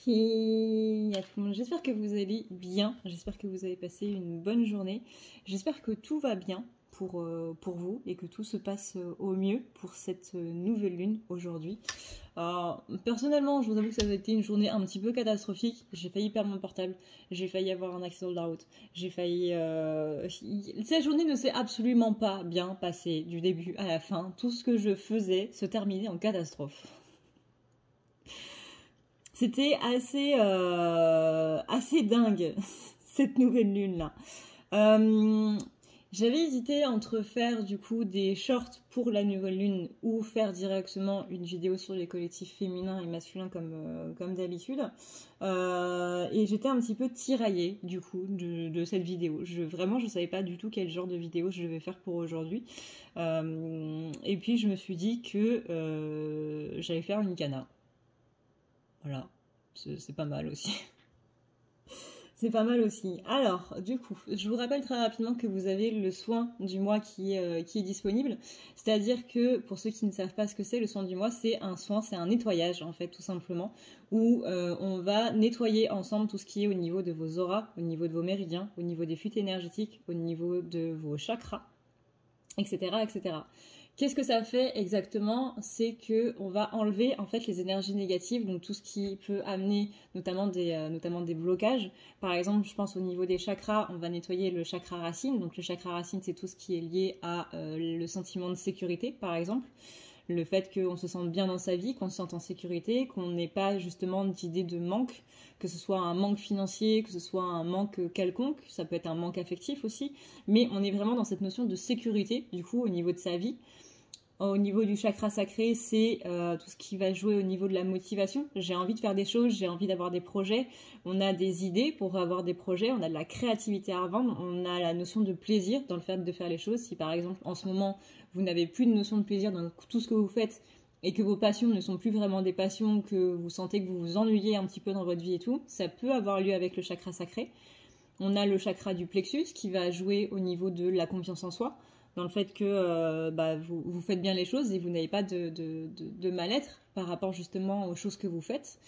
Et à tout le monde, j'espère que vous allez bien, j'espère que vous avez passé une bonne journée, j'espère que tout va bien pour vous et que tout se passe au mieux pour cette nouvelle lune aujourd'hui. Alors, personnellement, je vous avoue que ça a été une journée un petit peu catastrophique, j'ai failli perdre mon portable, j'ai failli avoir un accident de la route, j'ai failli... Cette journée ne s'est absolument pas bien passée du début à la fin, tout ce que je faisais se terminait en catastrophe. C'était assez dingue, cette nouvelle lune-là. J'avais hésité entre faire du coup des shorts pour la nouvelle lune ou faire directement une vidéo sur les collectifs féminins et masculins comme d'habitude. Et j'étais un petit peu tiraillée du coup de cette vidéo. Vraiment, je savais pas du tout quel genre de vidéo je devais faire pour aujourd'hui. Et puis je me suis dit que j'allais faire une cana. Voilà, c'est pas mal aussi. C'est pas mal aussi. Alors, du coup, je vous rappelle très rapidement que vous avez le soin du mois qui est disponible. C'est-à-dire que, pour ceux qui ne savent pas ce que c'est, le soin du mois, c'est un nettoyage, en fait, tout simplement, où on va nettoyer ensemble tout ce qui est au niveau de vos auras, au niveau de vos méridiens, au niveau des fuites énergétiques, au niveau de vos chakras, etc., etc. Qu'est-ce que ça fait exactement? C'est que on va enlever en fait les énergies négatives, donc tout ce qui peut amener notamment des blocages. Par exemple, je pense au niveau des chakras, on va nettoyer le chakra racine. Donc le chakra racine, c'est tout ce qui est lié à le sentiment de sécurité, par exemple. Le fait qu'on se sente bien dans sa vie, qu'on se sente en sécurité, qu'on n'ait pas justement d'idée de manque, que ce soit un manque financier, que ce soit un manque quelconque, ça peut être un manque affectif aussi, mais on est vraiment dans cette notion de sécurité, du coup, au niveau de sa vie. Au niveau du chakra sacré, c'est tout ce qui va jouer au niveau de la motivation. J'ai envie de faire des choses, j'ai envie d'avoir des projets. On a des idées pour avoir des projets, on a de la créativité à revendre, on a la notion de plaisir dans le fait de faire les choses. Si par exemple, en ce moment, vous n'avez plus de notion de plaisir dans tout ce que vous faites et que vos passions ne sont plus vraiment des passions, que vous sentez que vous vous ennuyez un petit peu dans votre vie et tout, ça peut avoir lieu avec le chakra sacré. On a le chakra du plexus qui va jouer au niveau de la confiance en soi, dans le fait que vous faites bien les choses et vous n'avez pas de mal-être par rapport justement aux choses que vous faites.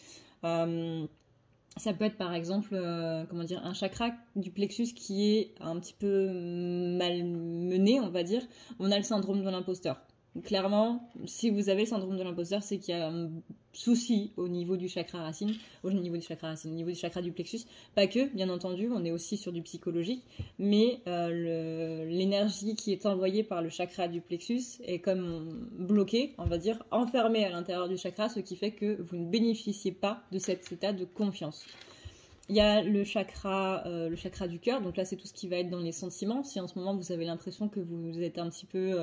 Ça peut être par exemple un chakra du plexus qui est un petit peu malmené, on va dire. On a le syndrome de l'imposteur. Clairement, si vous avez le syndrome de l'imposteur, c'est qu'il y a un souci au niveau du chakra racine, au niveau du chakra du plexus. Pas que, bien entendu, on est aussi sur du psychologique, mais l'énergie qui est envoyée par le chakra du plexus est comme bloquée, on va dire, enfermée à l'intérieur du chakra, ce qui fait que vous ne bénéficiez pas de cet état de confiance. Il y a le chakra du cœur, donc là c'est tout ce qui va être dans les sentiments. Si en ce moment vous avez l'impression que vous êtes un petit peu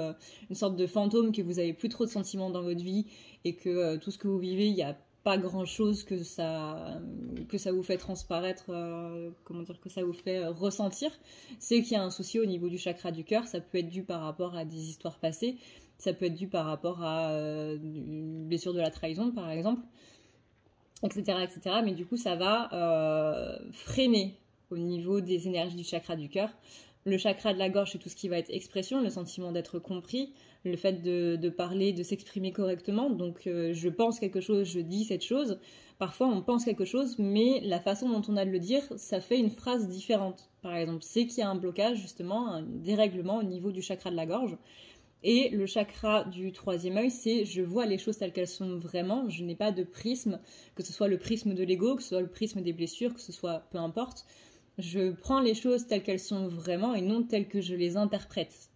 une sorte de fantôme, que vous avez plus trop de sentiments dans votre vie et que tout ce que vous vivez, il n'y a pas grand chose que ça vous fait transparaître, que ça vous fait ressentir, c'est qu'il y a un souci au niveau du chakra du cœur. Ça peut être dû par rapport à des histoires passées, ça peut être dû par rapport à une blessure de la trahison par exemple, etc., etc. Mais du coup, ça va freiner au niveau des énergies du chakra du cœur. Le chakra de la gorge, c'est tout ce qui va être expression, le sentiment d'être compris, le fait de parler, de s'exprimer correctement. Donc, je pense quelque chose, je dis cette chose. Parfois, on pense quelque chose, mais la façon dont on a de le dire, ça fait une phrase différente. Par exemple, c'est qu'il y a un blocage, justement, un dérèglement au niveau du chakra de la gorge. Et le chakra du troisième œil, c'est je vois les choses telles qu'elles sont vraiment, je n'ai pas de prisme, que ce soit le prisme de l'ego, que ce soit le prisme des blessures, que ce soit peu importe. Je prends les choses telles qu'elles sont vraiment et non telles que je les interprète.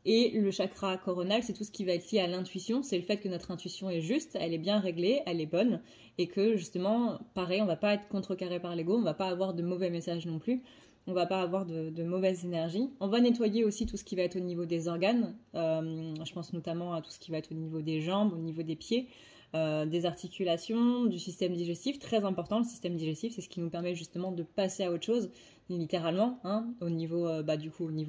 Et le chakra coronal, c'est tout ce qui va être lié à l'intuition, c'est le fait que notre intuition est juste, elle est bien réglée, elle est bonne, et que justement, pareil, on va pas être contrecarré par l'ego, on va pas avoir de mauvais messages non plus. On va pas avoir de mauvaises énergies. On va nettoyer aussi tout ce qui va être au niveau des organes. Je pense notamment à tout ce qui va être au niveau des jambes, au niveau des pieds, des articulations, du système digestif. Très important, le système digestif, c'est ce qui nous permet justement de passer à autre chose, littéralement, hein, au niveau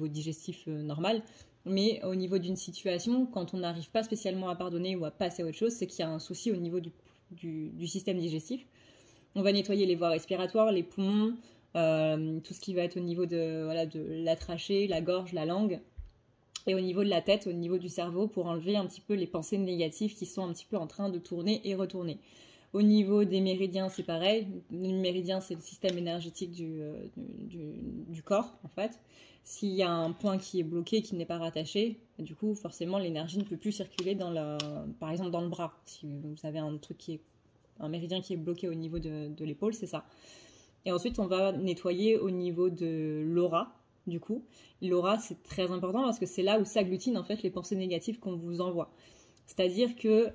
digestif normal. Mais au niveau d'une situation, quand on n'arrive pas spécialement à pardonner ou à passer à autre chose, c'est qu'il y a un souci au niveau du système digestif. On va nettoyer les voies respiratoires, les poumons, tout ce qui va être au niveau de la trachée, la gorge, la langue, et au niveau de la tête, au niveau du cerveau, pour enlever un petit peu les pensées négatives qui sont un petit peu en train de tourner et retourner. Au niveau des méridiens, c'est pareil. Le méridien, c'est le système énergétique du corps, en fait. S'il y a un point qui est bloqué, qui n'est pas rattaché, du coup, forcément, l'énergie ne peut plus circuler par exemple dans le bras. Si vous avez un méridien qui est bloqué au niveau de l'épaule, c'est ça. Et ensuite, on va nettoyer au niveau de l'aura, du coup. L'aura, c'est très important parce que c'est là où s'agglutinent en fait les pensées négatives qu'on vous envoie. C'est-à-dire que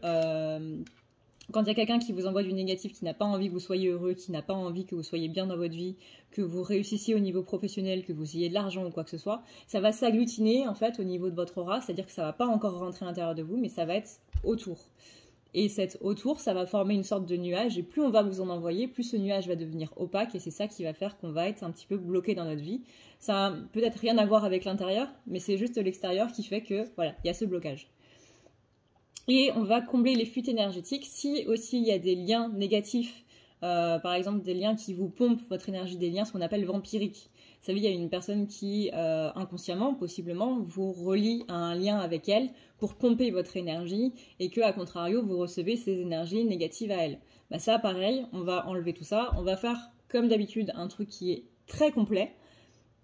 quand il y a quelqu'un qui vous envoie du négatif, qui n'a pas envie que vous soyez heureux, qui n'a pas envie que vous soyez bien dans votre vie, que vous réussissiez au niveau professionnel, que vous ayez de l'argent ou quoi que ce soit, ça va s'agglutiner en fait au niveau de votre aura, c'est-à-dire que ça va pas encore rentrer à l'intérieur de vous, mais ça va être autour. Et cette autour, ça va former une sorte de nuage, et plus on va vous en envoyer, plus ce nuage va devenir opaque, et c'est ça qui va faire qu'on va être un petit peu bloqué dans notre vie. Ça n'a peut-être rien à voir avec l'intérieur, mais c'est juste l'extérieur qui fait que, voilà, il y a ce blocage. Et on va combler les fuites énergétiques. Si aussi il y a des liens négatifs, par exemple des liens qui vous pompent votre énergie, des liens ce qu'on appelle vampiriques. Vous savez, il y a une personne qui, inconsciemment, possiblement, vous relie à un lien avec elle pour pomper votre énergie et que, à contrario, vous recevez ces énergies négatives à elle. Bah ça, pareil, on va enlever tout ça. On va faire, comme d'habitude, un truc qui est très complet.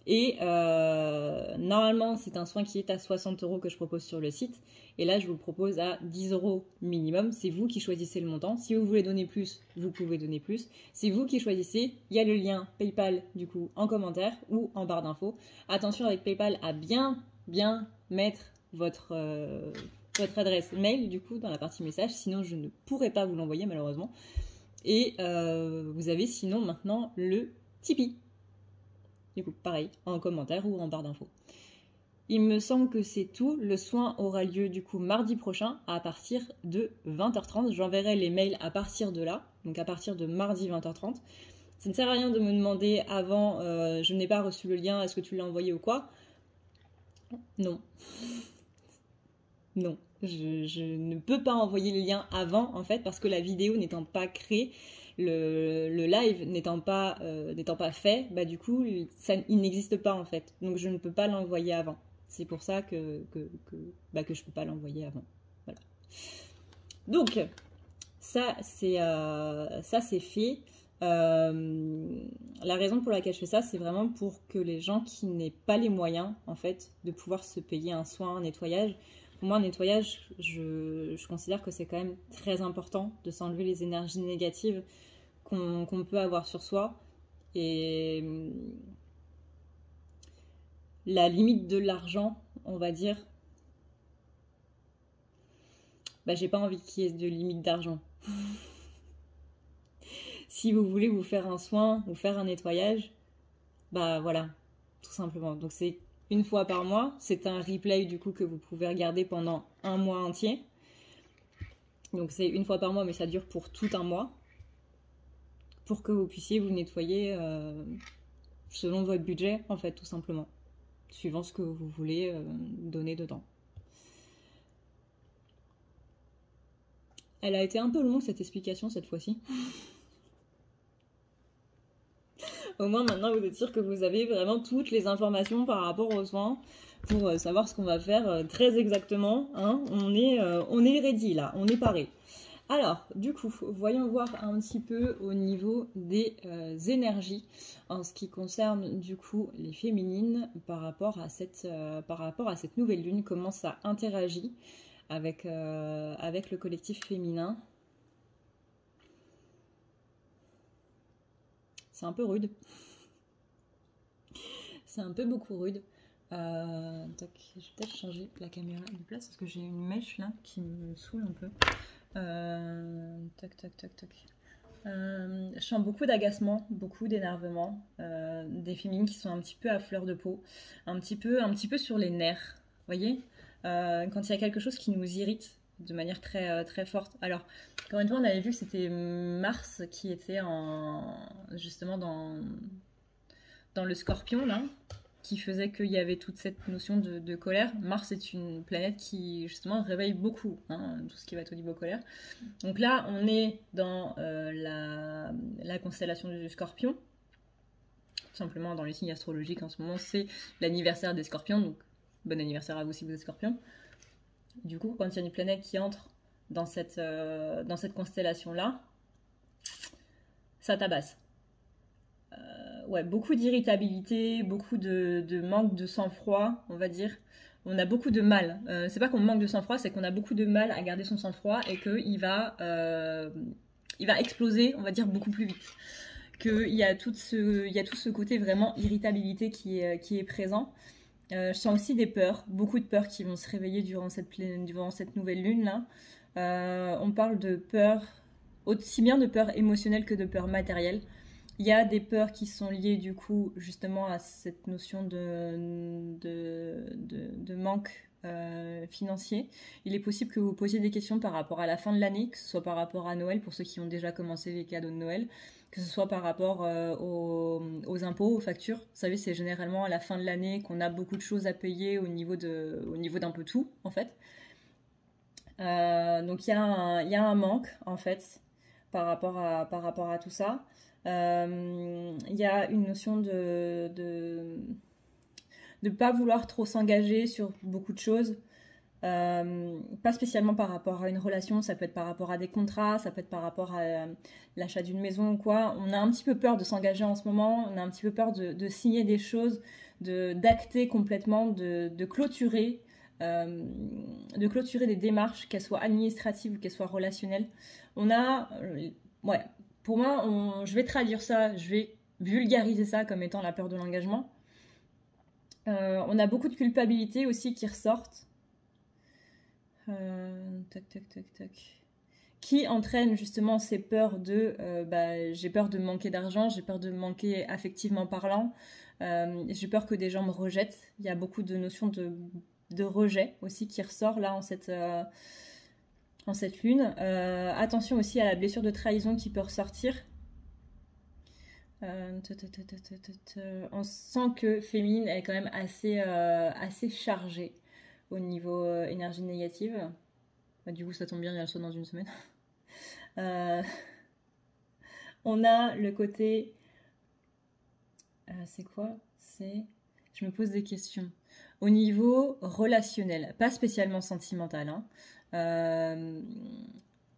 Et normalement, c'est un soin qui est à 60 € que je propose sur le site. Et là, je vous le propose à 10 € minimum. C'est vous qui choisissez le montant. Si vous voulez donner plus, vous pouvez donner plus. C'est vous qui choisissez. Il y a le lien PayPal, du coup, en commentaire ou en barre d'infos. Attention avec PayPal à bien mettre votre adresse mail, du coup, dans la partie message. Sinon, je ne pourrai pas vous l'envoyer, malheureusement. Et vous avez sinon maintenant le Tipeee. Du coup, pareil, en commentaire ou en barre d'infos. Il me semble que c'est tout. Le soin aura lieu du coup mardi prochain à partir de 20h30. J'enverrai les mails à partir de là, donc à partir de mardi 20h30. Ça ne sert à rien de me demander avant, je n'ai pas reçu le lien, est-ce que tu l'as envoyé ou quoi? Non. Non, je ne peux pas envoyer le lien avant en fait parce que la vidéo n'étant pas créée, le live n'étant pas fait, bah du coup il n'existe pas en fait, donc je ne peux pas l'envoyer avant. C'est pour ça que je peux pas l'envoyer avant. Voilà. Donc ça c'est fait. La raison pour laquelle je fais ça, c'est vraiment pour que les gens qui n'aient pas les moyens en fait de pouvoir se payer un soin, un nettoyage. Pour moi, un nettoyage, je considère que c'est quand même très important de s'enlever les énergies négatives qu'on peut avoir sur soi. Et la limite de l'argent, on va dire, bah, j'ai pas envie qu'il y ait de limite d'argent. Si vous voulez vous faire un soin ou faire un nettoyage, bah voilà, tout simplement. Donc c'est une fois par mois, c'est un replay du coup que vous pouvez regarder pendant un mois entier. Donc c'est une fois par mois, mais ça dure pour tout un mois. Pour que vous puissiez vous nettoyer selon votre budget, en fait, tout simplement. Suivant ce que vous voulez donner dedans. Elle a été un peu longue cette explication cette fois-ci. Au moins maintenant vous êtes sûr que vous avez vraiment toutes les informations par rapport aux soins pour savoir ce qu'on va faire très exactement. Hein. On est ready là, on est paré. Alors, du coup, voyons voir un petit peu au niveau des énergies en ce qui concerne du coup les féminines par rapport à cette nouvelle lune, comment ça interagit avec le collectif féminin. C'est un peu rude. C'est un peu beaucoup rude. Je vais peut-être changer la caméra de place parce que j'ai une mèche là qui me saoule un peu. Je sens beaucoup d'agacement, beaucoup d'énervement, des féminines qui sont un petit peu à fleur de peau, un petit peu sur les nerfs, voyez, quand il y a quelque chose qui nous irrite de manière très, très forte. Alors, encore une fois, on avait vu que c'était Mars qui était justement dans le Scorpion, là, qui faisait qu'il y avait toute cette notion de colère. Mars est une planète qui, justement, réveille beaucoup tout ce qui va être au niveau colère. Donc là, on est dans la constellation du Scorpion. Tout simplement, dans les signes astrologiques, en ce moment, c'est l'anniversaire des Scorpions. Donc, bon anniversaire à vous si vous êtes Scorpion. Du coup, quand il y a une planète qui entre dans cette constellation-là, ça tabasse. Ouais, beaucoup d'irritabilité, beaucoup de manque de sang-froid, on va dire. On a beaucoup de mal. C'est pas qu'on manque de sang-froid, c'est qu'on a beaucoup de mal à garder son sang-froid et il va exploser, on va dire, beaucoup plus vite. Il y a tout ce côté vraiment irritabilité qui est présent. Je sens aussi des peurs, beaucoup de peurs qui vont se réveiller durant cette nouvelle lune là. On parle de peur, aussi bien de peur émotionnelle que de peur matérielle. Il y a des peurs qui sont liées du coup justement à cette notion de manque financier. Il est possible que vous posiez des questions par rapport à la fin de l'année, que ce soit par rapport à Noël pour ceux qui ont déjà commencé les cadeaux de Noël, que ce soit par rapport aux impôts, aux factures. Vous savez, c'est généralement à la fin de l'année qu'on a beaucoup de choses à payer au niveau d'un peu tout en fait. Donc il y a un manque en fait par rapport à tout ça. Il y a une notion de pas vouloir trop s'engager sur beaucoup de choses, pas spécialement par rapport à une relation, ça peut être par rapport à des contrats, ça peut être par rapport à l'achat d'une maison ou quoi. On a un petit peu peur de s'engager en ce moment, on a un petit peu peur de signer des choses, d'acter complètement, de clôturer des démarches, qu'elles soient administratives ou qu'elles soient relationnelles. Ouais, pour moi, je vais traduire ça, je vais vulgariser ça comme étant la peur de l'engagement. On a beaucoup de culpabilité aussi qui ressortent. Qui entraîne justement ces peurs j'ai peur de manquer d'argent, j'ai peur de manquer affectivement parlant, j'ai peur que des gens me rejettent. Il y a beaucoup de notions de rejet aussi qui ressort là en cette lune. Attention aussi à la blessure de trahison qui peut ressortir. On sent que féminine est quand même assez chargée au niveau énergie négative. Du coup ça tombe bien, il y a le saut dans une semaine. On a le côté... c'est quoi ? Je me pose des questions. Au niveau relationnel, pas spécialement sentimental, hein.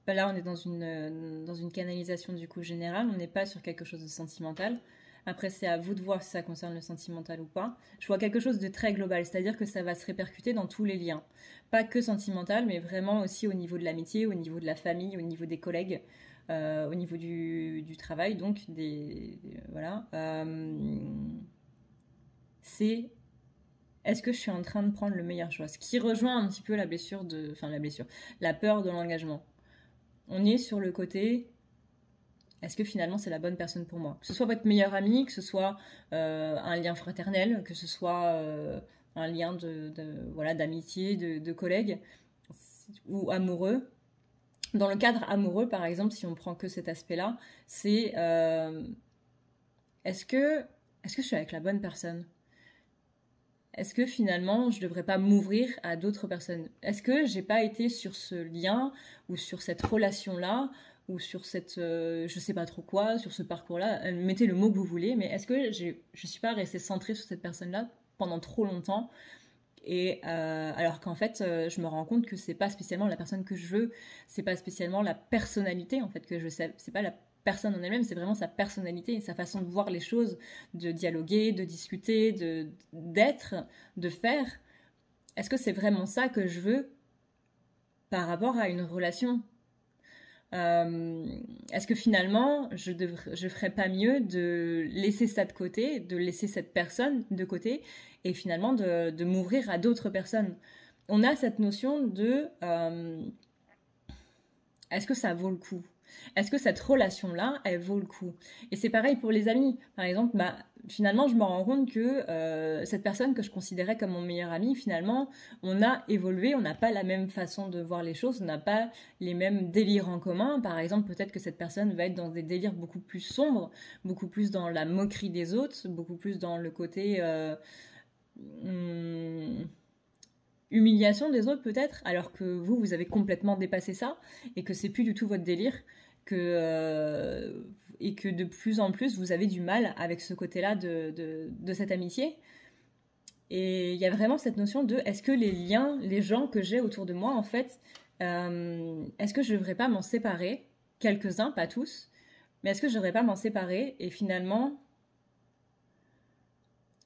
Là, on est dans une canalisation du coup générale, on n'est pas sur quelque chose de sentimental. Après, c'est à vous de voir si ça concerne le sentimental ou pas. Je vois quelque chose de très global, c'est-à-dire que ça va se répercuter dans tous les liens. Pas que sentimental, mais vraiment aussi au niveau de l'amitié, au niveau de la famille, au niveau des collègues, au niveau du travail, donc voilà. Est-ce que je suis en train de prendre le meilleur choix ? Ce qui rejoint un petit peu la peur de l'engagement. On est sur le côté, est-ce que finalement c'est la bonne personne pour moi ? Que ce soit votre meilleur ami, que ce soit un lien fraternel, que ce soit un lien d'amitié, de collègues ou amoureux. Dans le cadre amoureux, par exemple, si on prend que cet aspect-là, c'est est-ce que je suis avec la bonne personne ? Est-ce que finalement, je ne devrais pas m'ouvrir à d'autres personnes ? Est-ce que j'ai pas été sur ce lien ou sur cette relation-là ou sur cette, je sais pas trop quoi, sur ce parcours-là, mettez le mot que vous voulez, mais est-ce que je suis pas restée centrée sur cette personne-là pendant trop longtemps ? Et alors qu'en fait, je me rends compte que c'est pas spécialement la personne que je veux, c'est pas spécialement la personnalité en fait que je sais, c'est pas la personne en elle-même, c'est vraiment sa personnalité, sa façon de voir les choses, de dialoguer, de discuter, d'être, de faire. Est-ce que c'est vraiment ça que je veux par rapport à une relation ? Est-ce que finalement, je ferais pas mieux de laisser ça de côté, de laisser cette personne de côté, et finalement de m'ouvrir à d'autres personnes ? On a cette notion de est-ce que ça vaut le coup ? Est-ce que cette relation-là, elle vaut le coup ? Et c'est pareil pour les amis. Par exemple, finalement, je me rends compte que cette personne que je considérais comme mon meilleur ami, finalement, on a évolué, on n'a pas la même façon de voir les choses, on n'a pas les mêmes délires en commun. Par exemple, peut-être que cette personne va être dans des délires beaucoup plus sombres, beaucoup plus dans la moquerie des autres, beaucoup plus dans le côté... humiliation des autres peut-être, alors que vous avez complètement dépassé ça et que c'est plus du tout votre délire, et que de plus en plus vous avez du mal avec ce côté-là de cette amitié. Et il y a vraiment cette notion de est-ce que les liens, les gens que j'ai autour de moi en fait, est-ce que je ne devrais pas m'en séparer, quelques-uns, pas tous, mais est-ce que je devrais pas m'en séparer et finalement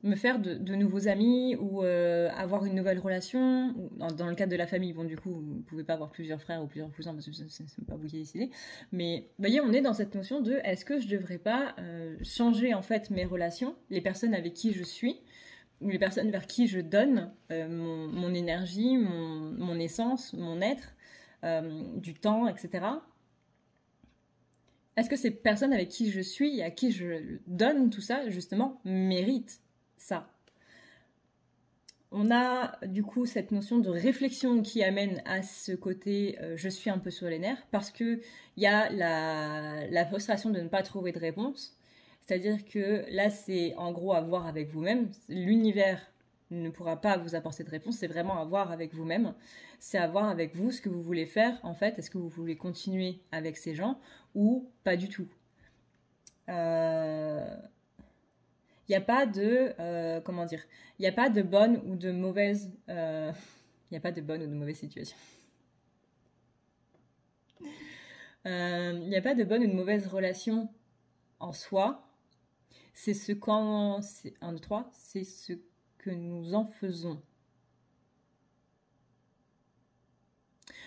me faire de nouveaux amis ou avoir une nouvelle relation dans le cadre de la famille. Bon, du coup, vous pouvez pas avoir plusieurs frères ou plusieurs cousins parce que c'est pas vous qui décidez. Mais vous voyez, on est dans cette notion de est-ce que je devrais pas changer en fait mes relations, les personnes avec qui je suis ou les personnes vers qui je donne mon énergie, mon essence, mon être, du temps, etc. Est-ce que ces personnes avec qui je suis et à qui je donne tout ça, justement, méritent ça? On a du coup cette notion de réflexion qui amène à ce côté je suis un peu sur les nerfs parce qu'il y a la frustration de ne pas trouver de réponse. C'est-à-dire que là, c'est en gros à voir avec vous-même. L'univers ne pourra pas vous apporter de réponse, c'est vraiment à voir avec vous-même. C'est à voir avec vous ce que vous voulez faire en fait. Est-ce que vous voulez continuer avec ces gens ou pas du tout? Il n'y a pas de comment dire, il n'y a pas de bonne ou de mauvaise il n'y a pas de bonne ou de mauvaise situation. Il n'y a pas de bonne ou de mauvaise relation en soi. C'est ce qu'en c'est 1 2 3, c'est ce que nous en faisons.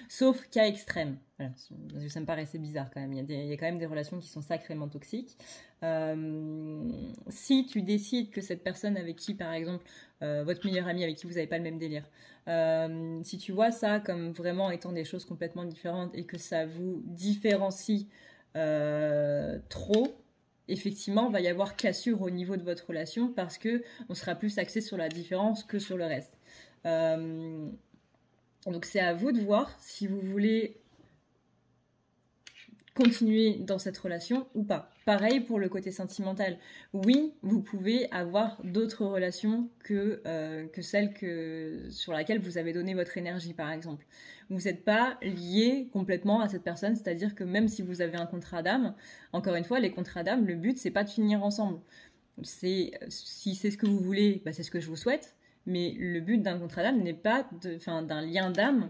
Sauf cas extrême. Voilà, ça me paraissait bizarre quand même. Il y a quand même des relations qui sont sacrément toxiques. Si tu décides que cette personne avec qui, par exemple, votre meilleur ami avec qui vous n'avez pas le même délire, si tu vois ça comme vraiment étant des choses complètement différentes et que ça vous différencie trop, effectivement, il va y avoir cassure au niveau de votre relation parce qu'on sera plus axé sur la différence que sur le reste. Donc c'est à vous de voir si vous voulez continuer dans cette relation ou pas. Pareil pour le côté sentimental. Oui, vous pouvez avoir d'autres relations que celle sur laquelle vous avez donné votre énergie, par exemple. Vous n'êtes pas lié complètement à cette personne, c'est-à-dire que même si vous avez un contrat d'âme, encore une fois, les contrats d'âme, le but, c'est pas de finir ensemble. Si c'est ce que vous voulez, bah, c'est ce que je vous souhaite. Mais le but d'un contrat d'âme n'est pas d'un lien d'âme,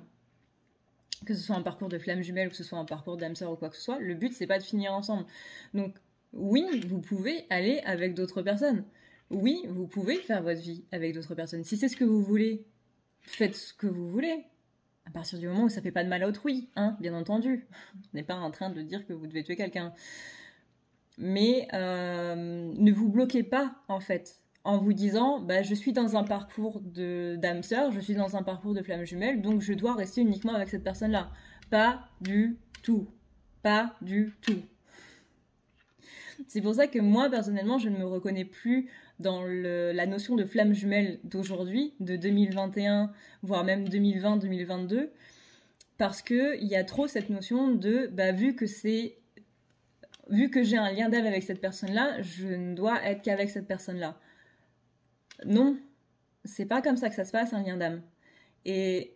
que ce soit un parcours de flamme jumelle ou que ce soit un parcours d'âme sœur ou quoi que ce soit. Le but, c'est pas de finir ensemble. Donc, oui, vous pouvez aller avec d'autres personnes. Oui, vous pouvez faire votre vie avec d'autres personnes. Si c'est ce que vous voulez, faites ce que vous voulez. À partir du moment où ça fait pas de mal à autrui, hein, bien entendu. On n'est pas en train de dire que vous devez tuer quelqu'un. Mais ne vous bloquez pas, en fait, en vous disant bah, je suis dans un parcours d'âme sœur, je suis dans un parcours de flamme jumelle, donc je dois rester uniquement avec cette personne-là. Pas du tout. Pas du tout. C'est pour ça que moi, personnellement, je ne me reconnais plus dans la notion de flamme jumelle d'aujourd'hui, de 2021, voire même 2020-2022, parce qu'il y a trop cette notion de bah, vu que j'ai un lien d'âme avec cette personne-là, je ne dois être qu'avec cette personne-là. Non, c'est pas comme ça que ça se passe, un lien d'âme. Et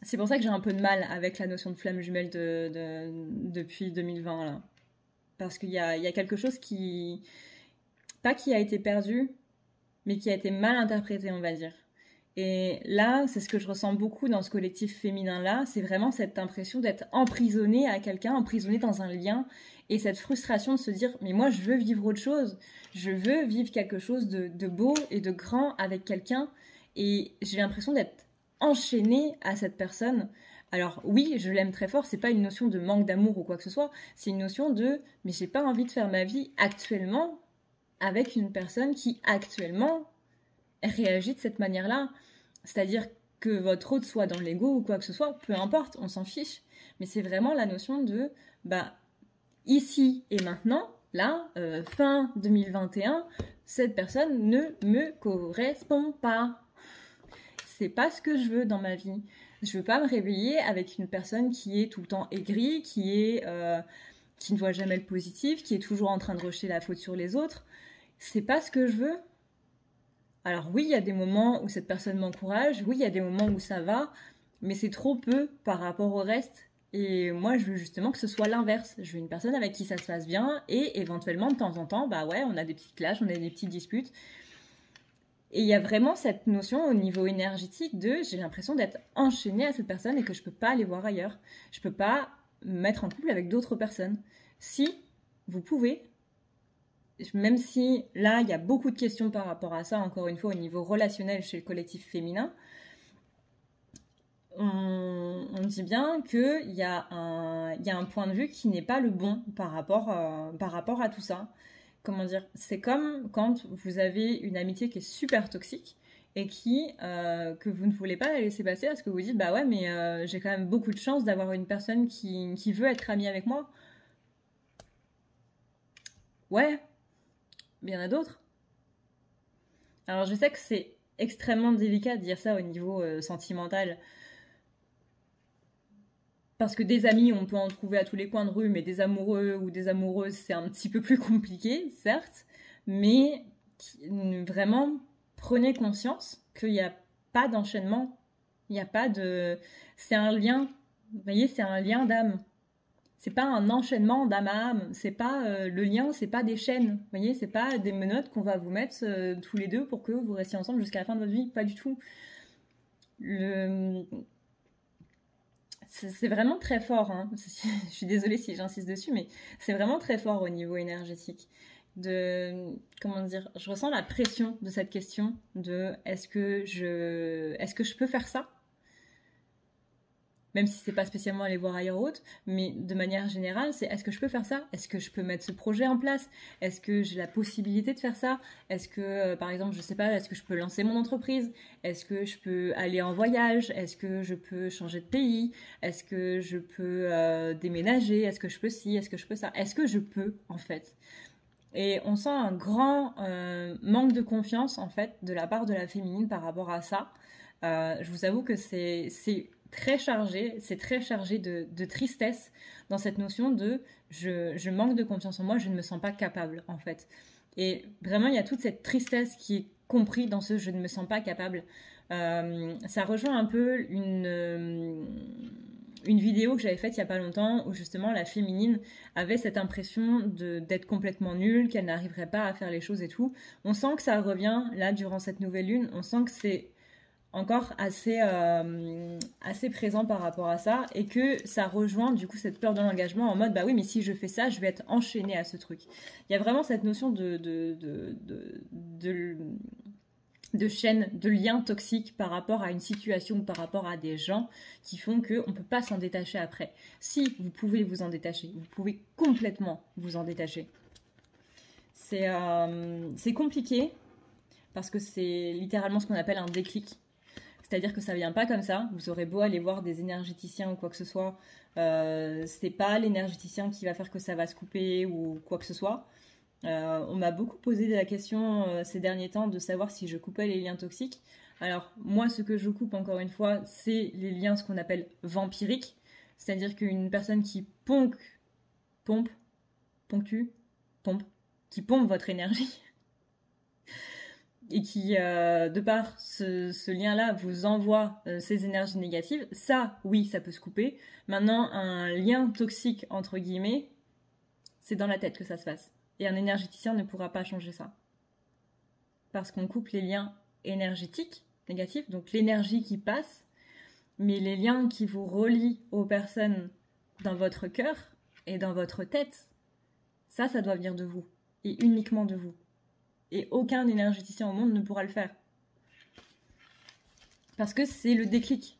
c'est pour ça que j'ai un peu de mal avec la notion de flamme jumelle depuis 2020, là. Parce qu'il y a quelque chose pas qui a été perdu, mais qui a été mal interprété, on va dire. Et là, c'est ce que je ressens beaucoup dans ce collectif féminin-là, c'est vraiment cette impression d'être emprisonnée à quelqu'un, emprisonnée dans un lien, et cette frustration de se dire « mais moi, je veux vivre autre chose, je veux vivre quelque chose de beau et de grand avec quelqu'un », et j'ai l'impression d'être enchaînée à cette personne. Alors oui, je l'aime très fort, c'est pas une notion de manque d'amour ou quoi que ce soit, c'est une notion de « mais j'ai pas envie de faire ma vie actuellement avec une personne qui actuellement réagit de cette manière-là ». C'est-à-dire que votre hôte soit dans l'ego ou quoi que ce soit, peu importe, on s'en fiche. Mais c'est vraiment la notion de, bah, ici et maintenant, là, fin 2021, cette personne ne me correspond pas. C'est pas ce que je veux dans ma vie. Je veux pas me réveiller avec une personne qui est tout le temps aigrie, qui ne voit jamais le positif, qui est toujours en train de rejeter la faute sur les autres. C'est pas ce que je veux. Alors oui, il y a des moments où cette personne m'encourage, oui, il y a des moments où ça va, mais c'est trop peu par rapport au reste. Et moi, je veux justement que ce soit l'inverse. Je veux une personne avec qui ça se passe bien et éventuellement, de temps en temps, bah ouais, on a des petits clashs, on a des petites disputes. Et il y a vraiment cette notion au niveau énergétique de j'ai l'impression d'être enchaînée à cette personne et que je peux pas aller voir ailleurs. Je peux pas me mettre en couple avec d'autres personnes. si vous pouvez, même si là, il y a beaucoup de questions par rapport à ça, encore une fois, au niveau relationnel chez le collectif féminin, on dit bien qu'il y a un point de vue qui n'est pas le bon par rapport à tout ça. Comment dire? C'est comme quand vous avez une amitié qui est super toxique et que vous ne voulez pas la laisser passer parce que vous dites bah ouais mais j'ai quand même beaucoup de chance d'avoir une personne qui veut être amie avec moi. Ouais, mais il y en a d'autres. Alors je sais que c'est extrêmement délicat de dire ça au niveau sentimental. Parce que des amis, on peut en trouver à tous les coins de rue, mais des amoureux ou des amoureuses, c'est un petit peu plus compliqué, certes. Mais vraiment, prenez conscience qu'il n'y a pas d'enchaînement. Il n'y a pas de... C'est un lien, vous voyez, c'est un lien d'âme. C'est pas un enchaînement d'âme à âme. C'est pas le lien, c'est pas des chaînes. Vous voyez, c'est pas des menottes qu'on va vous mettre tous les deux pour que vous restiez ensemble jusqu'à la fin de votre vie. Pas du tout. C'est vraiment très fort, hein. Je suis désolée si j'insiste dessus, mais c'est vraiment très fort au niveau énergétique. Comment dire, je ressens la pression de cette question de est-ce que je peux faire ça? Même si c'est pas spécialement aller voir ailleurs ou autre, mais de manière générale, c'est est-ce que je peux faire ça? Est-ce que je peux mettre ce projet en place? Est-ce que j'ai la possibilité de faire ça? Est-ce que, par exemple, je sais pas, est-ce que je peux lancer mon entreprise? Est-ce que je peux aller en voyage? Est-ce que je peux changer de pays? Est-ce que je peux déménager? Est-ce que je peux ci? Est-ce que je peux ça? Est-ce que je peux, en fait? Et on sent un grand manque de confiance, en fait, de la part de la féminine par rapport à ça. Je vous avoue que c'est très chargé, c'est très chargé de tristesse dans cette notion de je manque de confiance en moi, je ne me sens pas capable en fait. Et vraiment, il y a toute cette tristesse qui est comprise dans ce je ne me sens pas capable. Ça rejoint un peu une vidéo que j'avais faite il y a pas longtemps où justement la féminine avait cette impression d'être complètement nulle, qu'elle n'arriverait pas à faire les choses et tout. On sent que ça revient là durant cette nouvelle lune, on sent que c'est encore assez présent par rapport à ça et que ça rejoint du coup cette peur de l'engagement en mode bah oui mais si je fais ça je vais être enchaînée à ce truc. Il y a vraiment cette notion de chaîne, de lien toxique par rapport à une situation ou par rapport à des gens qui font qu'on ne peut pas s'en détacher après. Si vous pouvez vous en détacher, vous pouvez complètement vous en détacher. C'est compliqué parce que c'est littéralement ce qu'on appelle un déclic. C'est-à-dire que ça vient pas comme ça. Vous aurez beau aller voir des énergéticiens ou quoi que ce soit, c'est pas l'énergéticien qui va faire que ça va se couper ou quoi que ce soit. On m'a beaucoup posé la question ces derniers temps de savoir si je coupais les liens toxiques. Alors moi, ce que je coupe encore une fois, c'est les liens ce qu'on appelle vampiriques, c'est-à-dire qu'une personne qui ponctue, qui pompe votre énergie. Et qui, de par ce lien-là, vous envoie ces énergies négatives, ça, oui, ça peut se couper. Maintenant, un lien toxique, entre guillemets, c'est dans la tête que ça se passe. Et un énergéticien ne pourra pas changer ça. Parce qu'on coupe les liens énergétiques négatifs, donc l'énergie qui passe, mais les liens qui vous relient aux personnes dans votre cœur et dans votre tête, ça doit venir de vous. Et uniquement de vous. Et aucun énergéticien au monde ne pourra le faire. Parce que c'est le déclic.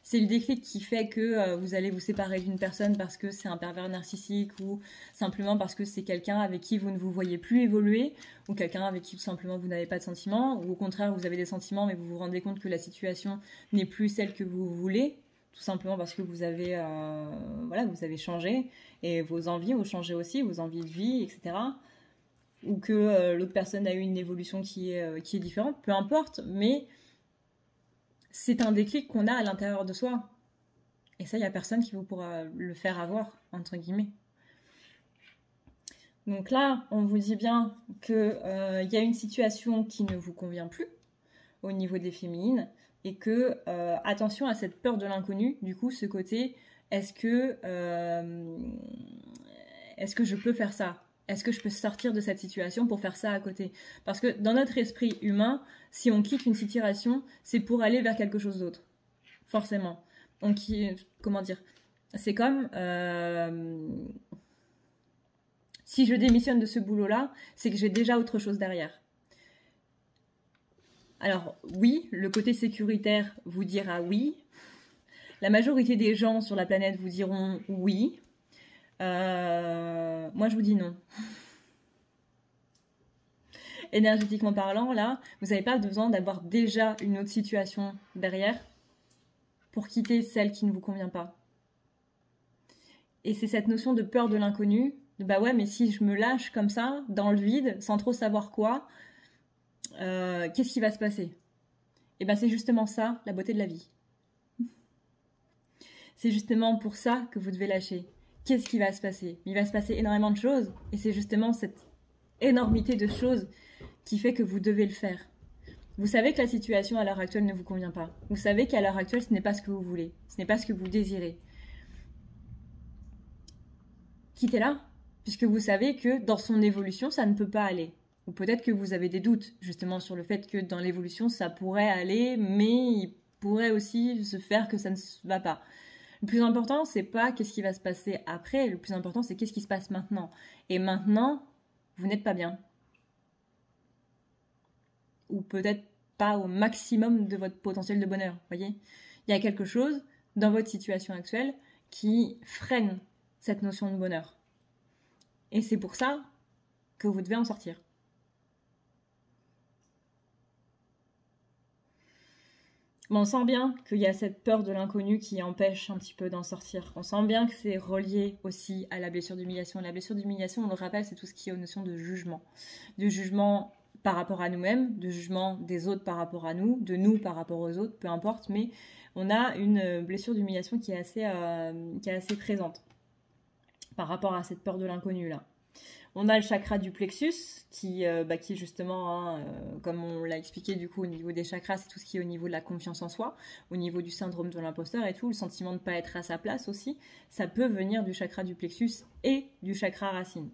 C'est le déclic qui fait que vous allez vous séparer d'une personne parce que c'est un pervers narcissique ou simplement parce que c'est quelqu'un avec qui vous ne vous voyez plus évoluer ou quelqu'un avec qui tout simplement vous n'avez pas de sentiments ou au contraire vous avez des sentiments mais vous vous rendez compte que la situation n'est plus celle que vous voulez tout simplement parce que vous avez changé et vos envies ont changé aussi, vos envies de vie, etc. Ou que l'autre personne a eu une évolution qui est différente, peu importe, mais c'est un déclic qu'on a à l'intérieur de soi. Et ça, il n'y a personne qui vous pourra le faire avoir, entre guillemets. Donc là, on vous dit bien qu'il y a une situation qui ne vous convient plus au niveau des féminines et que, attention à cette peur de l'inconnu, du coup, ce côté, est-ce que je peux faire ça ? Est-ce que je peux sortir de cette situation pour faire ça à côté? Parce que dans notre esprit humain, si on quitte une situation, c'est pour aller vers quelque chose d'autre. Forcément. Donc, comment dire? C'est comme... Si je démissionne de ce boulot-là, c'est que j'ai déjà autre chose derrière. Alors oui, le côté sécuritaire vous dira oui. La majorité des gens sur la planète vous diront oui. Moi, je vous dis non. Énergétiquement parlant, là, vous n'avez pas besoin d'avoir déjà une autre situation derrière pour quitter celle qui ne vous convient pas. Et c'est cette notion de peur de l'inconnu, de bah ouais, mais si je me lâche comme ça, dans le vide, sans trop savoir quoi, qu'est-ce qui va se passer? Et ben c'est justement ça, la beauté de la vie. C'est justement pour ça que vous devez lâcher. Qu'est-ce qui va se passer? Il va se passer énormément de choses, et c'est justement cette énormité de choses qui fait que vous devez le faire. Vous savez que la situation à l'heure actuelle ne vous convient pas. Vous savez qu'à l'heure actuelle, ce n'est pas ce que vous voulez. Ce n'est pas ce que vous désirez. Quittez-la, puisque vous savez que dans son évolution, ça ne peut pas aller. Ou peut-être que vous avez des doutes, justement, sur le fait que dans l'évolution, ça pourrait aller, mais il pourrait aussi se faire que ça ne va pas. Le plus important, c'est pas qu'est-ce qui va se passer après, le plus important, c'est qu'est-ce qui se passe maintenant. Et maintenant, vous n'êtes pas bien. Ou peut-être pas au maximum de votre potentiel de bonheur, voyez. Il y a quelque chose dans votre situation actuelle qui freine cette notion de bonheur. Et c'est pour ça que vous devez en sortir. Mais on sent bien qu'il y a cette peur de l'inconnu qui empêche un petit peu d'en sortir. On sent bien que c'est relié aussi à la blessure d'humiliation. La blessure d'humiliation, on le rappelle, c'est tout ce qui est aux notions de jugement. De jugement par rapport à nous-mêmes, de jugement des autres par rapport à nous, de nous par rapport aux autres, peu importe, mais on a une blessure d'humiliation qui est assez présente par rapport à cette peur de l'inconnu là. On a le chakra du plexus qui justement, comme on l'a expliqué du coup au niveau des chakras, c'est tout ce qui est au niveau de la confiance en soi, au niveau du syndrome de l'imposteur et tout, le sentiment de ne pas être à sa place aussi, ça peut venir du chakra du plexus et du chakra racine.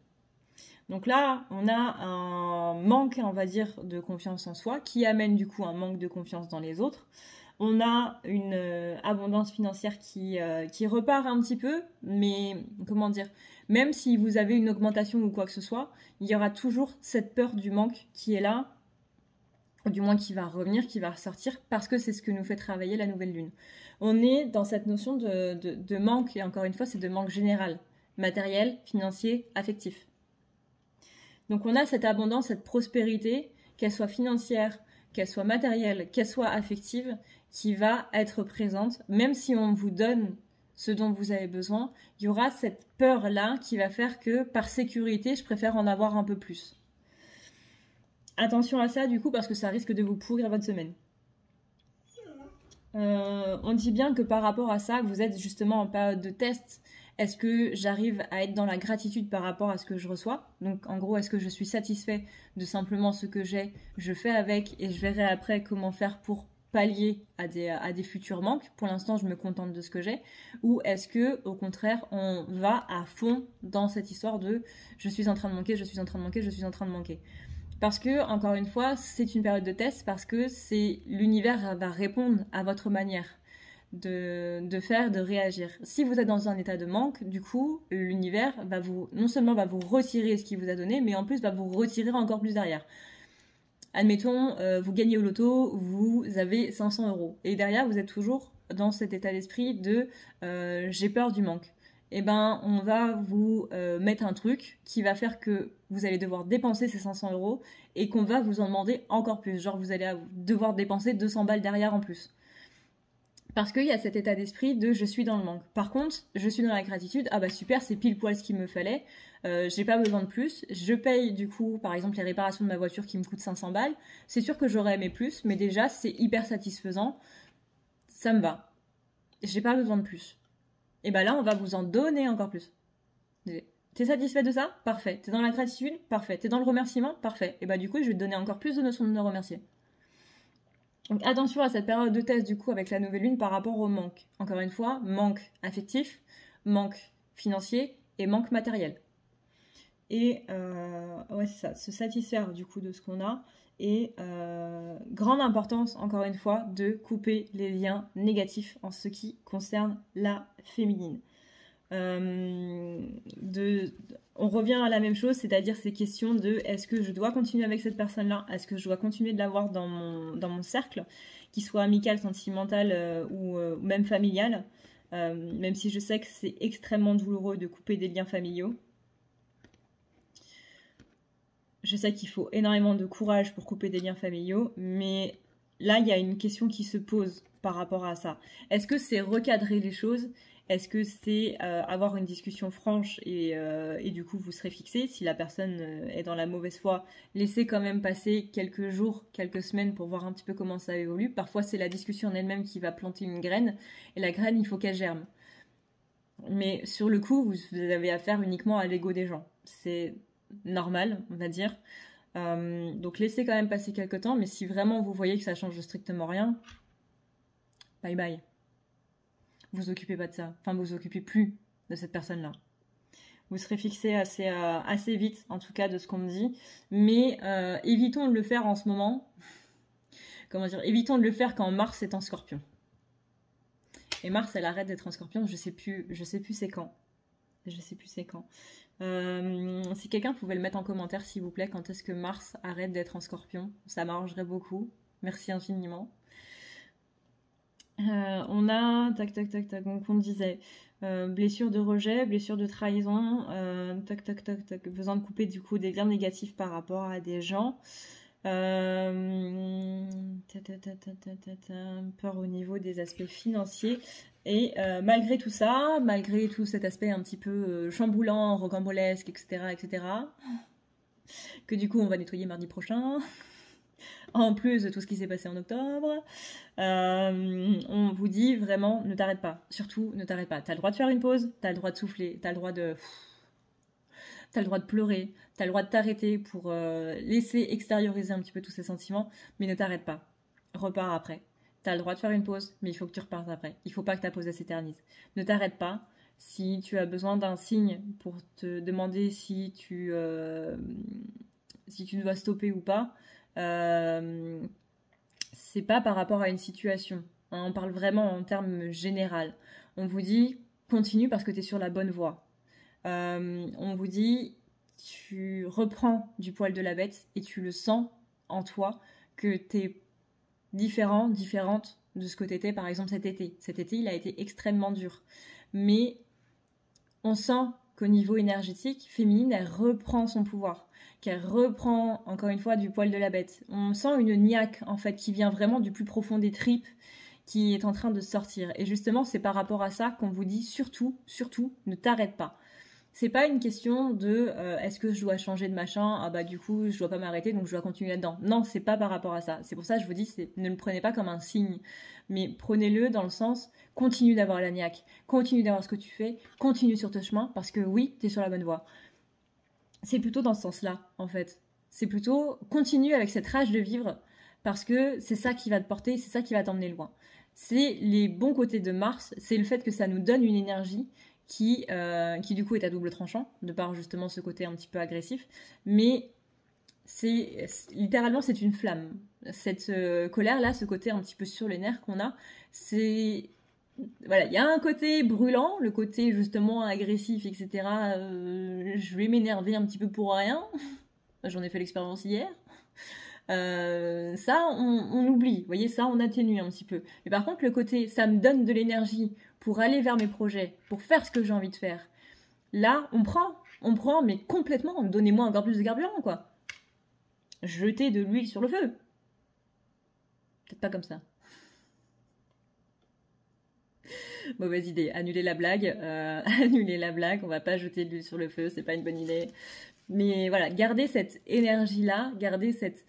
Donc là, on a un manque, on va dire, de confiance en soi qui amène du coup un manque de confiance dans les autres. On a une abondance financière qui repart un petit peu, mais comment dire, même si vous avez une augmentation ou quoi que ce soit, il y aura toujours cette peur du manque qui est là, ou du moins qui va revenir, qui va ressortir, parce que c'est ce que nous fait travailler la nouvelle lune. On est dans cette notion de manque, et encore une fois, c'est de manque général, matériel, financier, affectif. Donc on a cette abondance, cette prospérité, qu'elle soit financière, qu'elle soit matérielle, qu'elle soit affective, qui va être présente, même si on vous donne ce dont vous avez besoin, il y aura cette peur-là qui va faire que, par sécurité, je préfère en avoir un peu plus. Attention à ça, du coup, parce que ça risque de vous pourrir votre semaine. On dit bien que par rapport à ça, vous êtes justement en période de test. Est-ce que j'arrive à être dans la gratitude par rapport à ce que je reçois? Donc en gros, est-ce que je suis satisfait de simplement ce que j'ai? Je fais avec et je verrai après comment faire pour pallier à des futurs manques. Pour l'instant, je me contente de ce que j'ai. Ou est-ce que, au contraire, on va à fond dans cette histoire de je suis en train de manquer, je suis en train de manquer, je suis en train de manquer? Parce que, encore une fois, c'est une période de test parce que l'univers va répondre à votre manière de faire, de réagir. Si vous êtes dans un état de manque, du coup, l'univers non seulement va vous retirer ce qu'il vous a donné, mais en plus va vous retirer encore plus derrière. Admettons, vous gagnez au loto, vous avez 500 €. Et derrière, vous êtes toujours dans cet état d'esprit de j'ai peur du manque. Eh ben, on va vous mettre un truc qui va faire que vous allez devoir dépenser ces 500 € et qu'on va vous en demander encore plus. Genre, vous allez devoir dépenser 200 balles derrière en plus. Parce qu'il y a cet état d'esprit de je suis dans le manque. Par contre, je suis dans la gratitude. Ah bah super, c'est pile poil ce qu'il me fallait. J'ai pas besoin de plus. Je paye du coup, par exemple, les réparations de ma voiture qui me coûtent 500 balles. C'est sûr que j'aurais aimé plus, mais déjà, c'est hyper satisfaisant. Ça me va. J'ai pas besoin de plus. Et bah là, on va vous en donner encore plus. T'es satisfait de ça? Parfait. T'es dans la gratitude? Parfait. T'es dans le remerciement? Parfait. Et bah du coup, je vais te donner encore plus de notions de me remercier. Donc attention à cette période de test du coup avec la nouvelle lune par rapport au manque. Encore une fois, manque affectif, manque financier et manque matériel. Et ouais c'est ça, se satisfaire du coup de ce qu'on a. Et grande importance encore une fois de couper les liens négatifs en ce qui concerne la féminine. On revient à la même chose, c'est-à-dire ces questions de est-ce que je dois continuer avec cette personne-là? Est-ce que je dois continuer de l'avoir dans mon cercle, qu'il soit amical, sentimental ou même familial? Même si je sais que c'est extrêmement douloureux de couper des liens familiaux. Je sais qu'il faut énormément de courage pour couper des liens familiaux, mais là, il y a une question qui se pose par rapport à ça. Est-ce que c'est recadrer les choses? Est-ce que c'est avoir une discussion franche et du coup vous serez fixé? Si la personne est dans la mauvaise foi, laissez quand même passer quelques jours, quelques semaines pour voir un petit peu comment ça évolue. Parfois c'est la discussion en elle-même qui va planter une graine et la graine il faut qu'elle germe. Mais sur le coup vous avez affaire uniquement à l'ego des gens. C'est normal on va dire. Donc laissez quand même passer quelques temps, mais si vraiment vous voyez que ça change strictement rien, bye bye. Vous occupez pas de ça. Enfin, vous occupez plus de cette personne-là. Vous serez fixé assez vite, en tout cas, de ce qu'on me dit. Mais évitons de le faire en ce moment. Comment dire? Évitons de le faire quand Mars est en Scorpion. Et Mars, elle arrête d'être en Scorpion. Je sais plus c'est quand. Je sais plus c'est quand. Si quelqu'un pouvait le mettre en commentaire, s'il vous plaît, quand est-ce que Mars arrête d'être en Scorpion? Ça m'arrangerait beaucoup. Merci infiniment. On a, tac, donc on disait, blessure de rejet, blessure de trahison, besoin de couper du coup des liens négatifs par rapport à des gens, peur au niveau des aspects financiers, et malgré tout ça, malgré tout cet aspect un petit peu chamboulant, rocambolesque, etc., que du coup on va nettoyer mardi prochain, en plus de tout ce qui s'est passé en octobre, on vous dit vraiment ne t'arrête pas, surtout ne t'arrête pas. T'as le droit de faire une pause, t'as le droit de souffler, t'as le droit de pleurer, t'as le droit de t'arrêter pour laisser extérioriser un petit peu tous ces sentiments, mais ne t'arrête pas, repars après. T'as le droit de faire une pause, mais il faut que tu repartes après. Il faut pas que ta pause s'éternise. Ne t'arrête pas. Si tu as besoin d'un signe pour te demander si tu dois stopper ou pas, c'est pas par rapport à une situation. On parle vraiment en termes général. On vous dit continue parce que tu es sur la bonne voie. On vous dit tu reprends du poil de la bête et tu le sens en toi que tu es différente de ce que tu étais par exemple cet été. Cet été, il a été extrêmement dur. Mais on sent qu'au niveau énergétique, féminine, elle reprend son pouvoir, qu'elle reprend, encore une fois, du poil de la bête. On sent une niaque, en fait, qui vient vraiment du plus profond des tripes, qui est en train de sortir. Et justement, c'est par rapport à ça qu'on vous dit surtout, ne t'arrête pas. C'est pas une question de est-ce que je dois changer de machin, ah bah du coup je dois pas m'arrêter donc je dois continuer là-dedans. Non, c'est pas par rapport à ça. C'est pour ça que je vous dis, ne le prenez pas comme un signe, mais prenez-le dans le sens continue d'avoir la niaque, continue d'avoir ce que tu fais, continue sur ton chemin parce que oui, t'es sur la bonne voie. C'est plutôt dans ce sens-là en fait. C'est plutôt continue avec cette rage de vivre parce que c'est ça qui va te porter, c'est ça qui va t'emmener loin. C'est les bons côtés de Mars, c'est le fait que ça nous donne une énergie qui du coup est à double tranchant, de par justement ce côté un petit peu agressif, mais littéralement c'est une flamme. Cette colère-là, ce côté un petit peu sur les nerfs qu'on a, c'est... Voilà, il y a un côté brûlant, le côté justement agressif, etc. Je vais m'énerver un petit peu pour rien. J'en ai fait l'expérience hier. Ça, on oublie. Vous voyez, ça, on atténue un petit peu. Mais par contre, le côté, ça me donne de l'énergie pour aller vers mes projets, pour faire ce que j'ai envie de faire. Là, on prend, mais complètement. Donnez-moi encore plus de carburant, quoi. Jetez de l'huile sur le feu. Peut-être pas comme ça. Mauvaise idée. Annulez la blague. Annulez la blague. On va pas jeter de l'huile sur le feu. C'est pas une bonne idée. Mais voilà, gardez cette énergie-là. Gardez cette...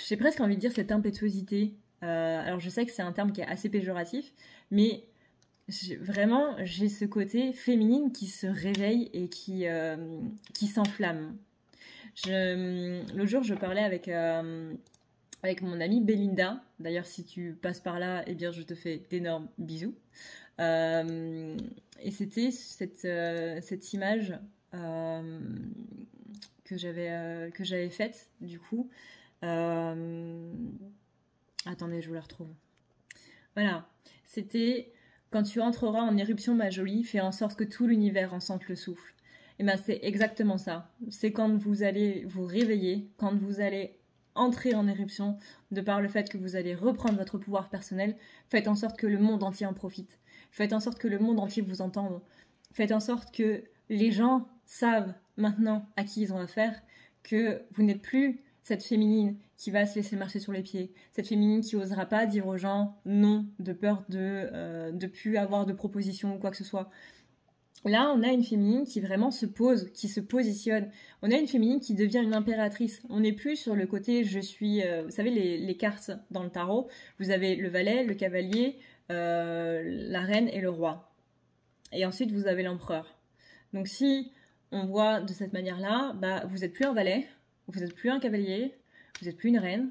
J'ai presque envie de dire cette impétuosité. Alors je sais que c'est un terme qui est assez péjoratif, mais vraiment j'ai ce côté féminine qui se réveille et qui s'enflamme. L'autre jour je parlais avec mon amie Belinda. D'ailleurs si tu passes par là, eh bien je te fais d'énormes bisous. Et c'était cette image que j'avais faite du coup. Attendez, je vous la retrouve. Voilà, c'était quand tu entreras en éruption, ma jolie, fais en sorte que tout l'univers en sente le souffle. Et ben c'est exactement ça. C'est quand vous allez vous réveiller, quand vous allez entrer en éruption, de par le fait que vous allez reprendre votre pouvoir personnel, faites en sorte que le monde entier en profite. Faites en sorte que le monde entier vous entende. Faites en sorte que les gens savent maintenant à qui ils ont affaire, que vous n'êtes plus cette féminine qui va se laisser marcher sur les pieds, cette féminine qui n'osera pas dire aux gens non, de peur de plus avoir de propositions ou quoi que ce soit. Là, on a une féminine qui vraiment se pose, qui se positionne. On a une féminine qui devient une impératrice. On n'est plus sur le côté je suis... vous savez, les cartes dans le tarot, vous avez le valet, le cavalier, la reine et le roi. Et ensuite, vous avez l'empereur. Donc si on voit de cette manière-là, bah, vous n'êtes plus un valet, vous n'êtes plus un cavalier, vous n'êtes plus une reine,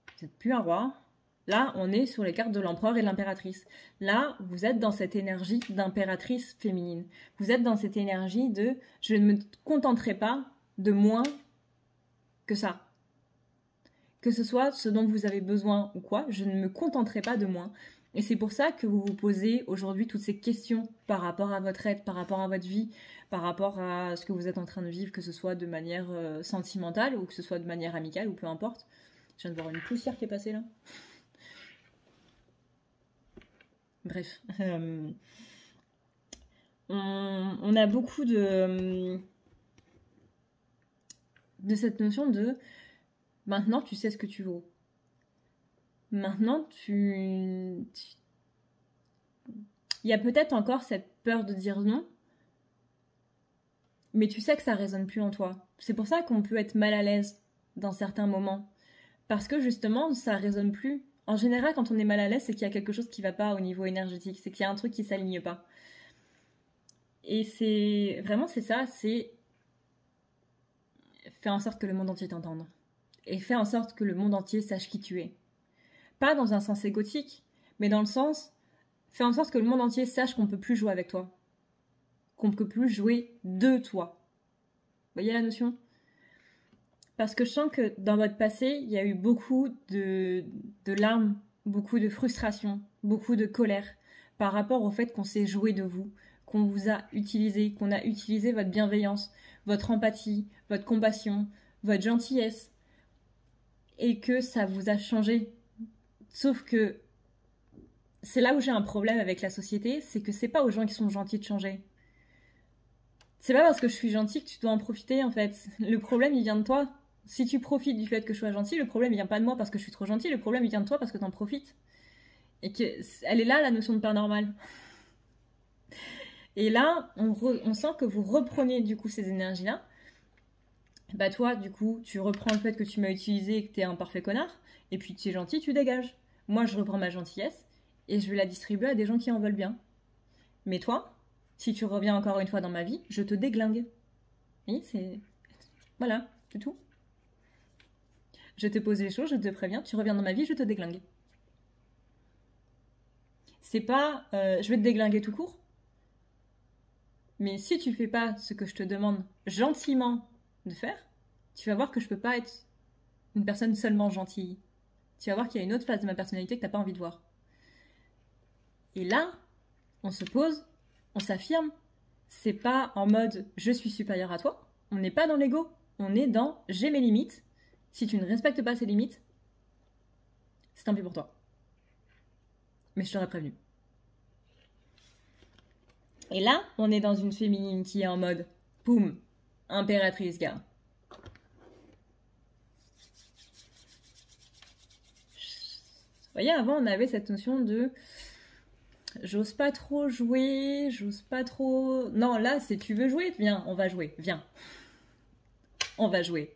vous n'êtes plus un roi. Là, on est sur les cartes de l'empereur et de l'impératrice. Là, vous êtes dans cette énergie d'impératrice féminine. Vous êtes dans cette énergie de « je ne me contenterai pas de moins que ça ». Que ce soit ce dont vous avez besoin ou quoi, je ne me contenterai pas de moins. Et c'est pour ça que vous vous posez aujourd'hui toutes ces questions par rapport à votre être, par rapport à votre vie, par rapport à ce que vous êtes en train de vivre, que ce soit de manière sentimentale ou que ce soit de manière amicale ou peu importe. Je viens de voir une poussière qui est passée là. Bref. On a beaucoup de cette notion de maintenant tu sais ce que tu vaux. Maintenant il y a peut-être encore cette peur de dire non, mais tu sais que ça résonne plus en toi. C'est pour ça qu'on peut être mal à l'aise dans certains moments. Parce que justement, ça résonne plus. En général, quand on est mal à l'aise, c'est qu'il y a quelque chose qui va pas au niveau énergétique. C'est qu'il y a un truc qui s'aligne pas. Et c'est ça, c'est faire en sorte que le monde entier t'entende. Et faire en sorte que le monde entier sache qui tu es. Pas dans un sens égotique, mais dans le sens, faire en sorte que le monde entier sache qu'on peut plus jouer avec toi. Qu'on peut plus jouer de toi. Vous voyez la notion ? Parce que je sens que dans votre passé, il y a eu beaucoup de larmes, beaucoup de frustration, beaucoup de colère par rapport au fait qu'on s'est joué de vous, qu'on vous a utilisé, qu'on a utilisé votre bienveillance, votre empathie, votre compassion, votre gentillesse, et que ça vous a changé. Sauf que c'est là où j'ai un problème avec la société, c'est que c'est pas aux gens qui sont gentils de changer. C'est pas parce que je suis gentille que tu dois en profiter, en fait. Le problème, il vient de toi. Si tu profites du fait que je sois gentille, le problème, il vient pas de moi parce que je suis trop gentille, le problème, il vient de toi parce que t'en profites. Et elle est là, la notion de peur normale. Et là, on sent que vous reprenez, du coup, ces énergies-là. Bah toi, du coup, tu reprends le fait que tu m'as utilisé et que t'es un parfait connard, et puis tu es gentil, tu dégages. Moi, je reprends ma gentillesse, et je vais la distribuer à des gens qui en veulent bien. Mais toi, si tu reviens encore une fois dans ma vie, je te déglingue. Oui, c'est... Voilà, c'est tout. Je te pose les choses, je te préviens, tu reviens dans ma vie, je te déglingue. C'est pas je vais te déglinguer tout court. Mais si tu fais pas ce que je te demande gentiment de faire, tu vas voir que je peux pas être une personne seulement gentille. Tu vas voir qu'il y a une autre phase de ma personnalité que t'as pas envie de voir. Et là, on se pose, on s'affirme. C'est pas en mode je suis supérieur à toi. On n'est pas dans l'ego. On est dans j'ai mes limites. Si tu ne respectes pas ces limites, c'est tant pis pour toi. Mais je t'aurais prévenu. Et là, on est dans une féminine qui est en mode poum, impératrice, gars. Vous voyez, avant, on avait cette notion de j'ose pas trop jouer, j'ose pas trop... Non, là, si tu veux jouer, viens, on va jouer, viens. On va jouer.